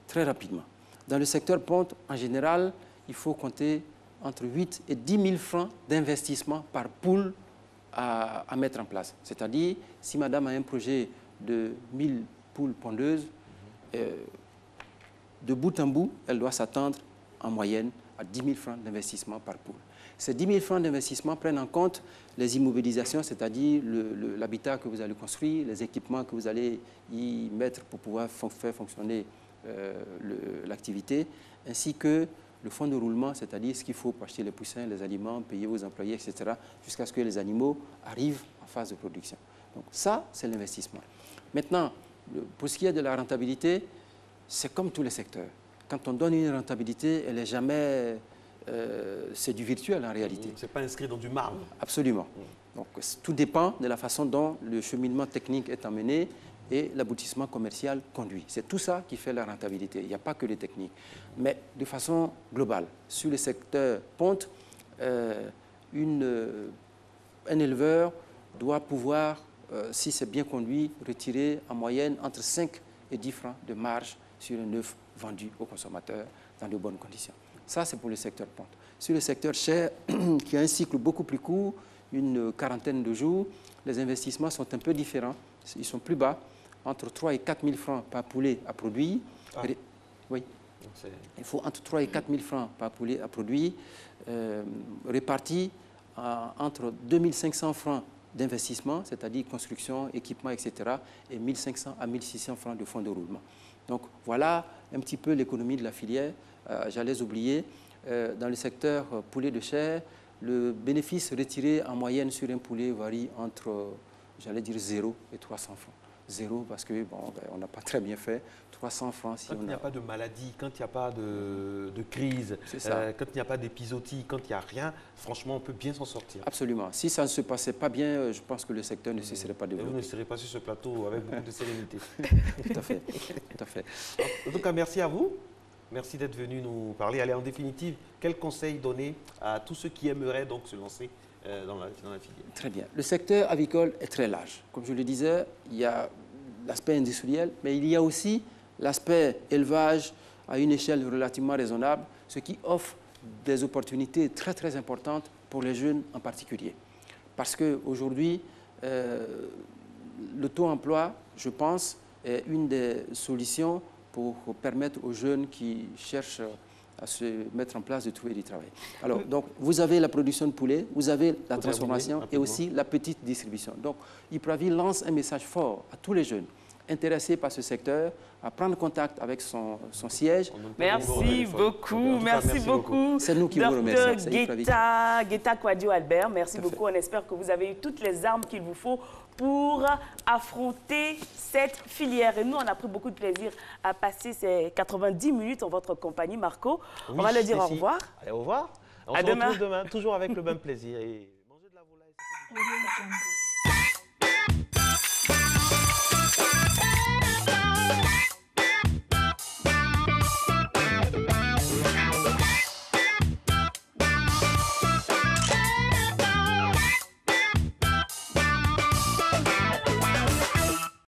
Très rapidement. Dans le secteur ponte, en général, il faut compter entre 8 et 10 000 francs d'investissement par poule à mettre en place. C'est-à-dire, si madame a un projet de 1000 poules pondeuses, de bout en bout, elle doit s'attendre en moyenne à 10 000 francs d'investissement par poule. Ces 10 000 francs d'investissement prennent en compte les immobilisations, c'est-à-dire l'habitat que vous allez construire, les équipements que vous allez y mettre pour pouvoir faire fonctionner l'activité, ainsi que le fonds de roulement, c'est-à-dire ce qu'il faut pour acheter les poussins, les aliments, payer aux employés, etc., jusqu'à ce que les animaux arrivent en phase de production. Donc ça, c'est l'investissement. Maintenant, pour ce qui est de la rentabilité, c'est comme tous les secteurs. Quand on donne une rentabilité, elle n'est jamais... c'est du virtuel en réalité. Ce n'est pas inscrit dans du marbre. Absolument. Donc tout dépend de la façon dont le cheminement technique est amené et l'aboutissement commercial conduit. C'est tout ça qui fait la rentabilité. Il n'y a pas que les techniques. Mais de façon globale, sur le secteur ponte, un éleveur doit pouvoir, si c'est bien conduit, retirer en moyenne entre 5 et 10 francs de marge sur un œuf vendu au consommateur dans de bonnes conditions. Ça, c'est pour le secteur ponte. Sur le secteur chair, qui a un cycle beaucoup plus court, une quarantaine de jours, les investissements sont un peu différents. Ils sont plus bas, entre 3 et 4 000 francs par poulet à produire. Oui. Il faut entre 3 et 4 000 francs par poulet à produire, répartis entre 2 500 francs d'investissement, c'est-à-dire construction, équipement, etc., et 1 500 à 1 600 francs de fonds de roulement. Donc voilà un petit peu l'économie de la filière. J'allais oublier, dans le secteur poulet de chair, le bénéfice retiré en moyenne sur un poulet varie entre, j'allais dire, 0 et 300 francs. 0 parce que bon, on n'a pas très bien fait, 300 francs si quand il n'y a pas de maladie, quand il n'y a pas de crise, quand il n'y a pas d'épisodie, quand il n'y a rien, franchement, on peut bien s'en sortir. Absolument. Si ça ne se passait pas bien, je pense que le secteur ne se serait pas développé. Et vous ne serez pas sur ce plateau avec beaucoup de sérénité. Tout à fait. Tout à fait. En tout cas, merci à vous. Merci d'être venu nous parler. Allez, en définitive, quel conseil donner à tous ceux qui aimeraient donc se lancer dans la filière? Très bien. Le secteur avicole est très large. Comme je le disais, il y a l'aspect industriel, mais il y a aussi l'aspect élevage à une échelle relativement raisonnable, ce qui offre des opportunités très très importantes pour les jeunes en particulier. Parce qu'aujourd'hui, le taux d'emploi, je pense, est une des solutions pour permettre aux jeunes qui cherchent à se mettre en place de trouver du travail. Alors, donc, vous avez la production de poulet, vous avez la transformation et aussi la petite distribution. Donc, Ipravi lance un message fort à tous les jeunes intéressés par ce secteur à prendre contact avec son siège. Merci beaucoup, merci beaucoup. C'est nous qui vous remercions. Guetta Kouadio Albert, merci beaucoup. On espère que vous avez eu toutes les armes qu'il vous faut pour affronter cette filière. Et nous, on a pris beaucoup de plaisir à passer ces 90 minutes en votre compagnie, Marco. On va leur dire au revoir. Allez, au revoir. On se retrouve demain, toujours avec le même plaisir. Et manger de la volaille,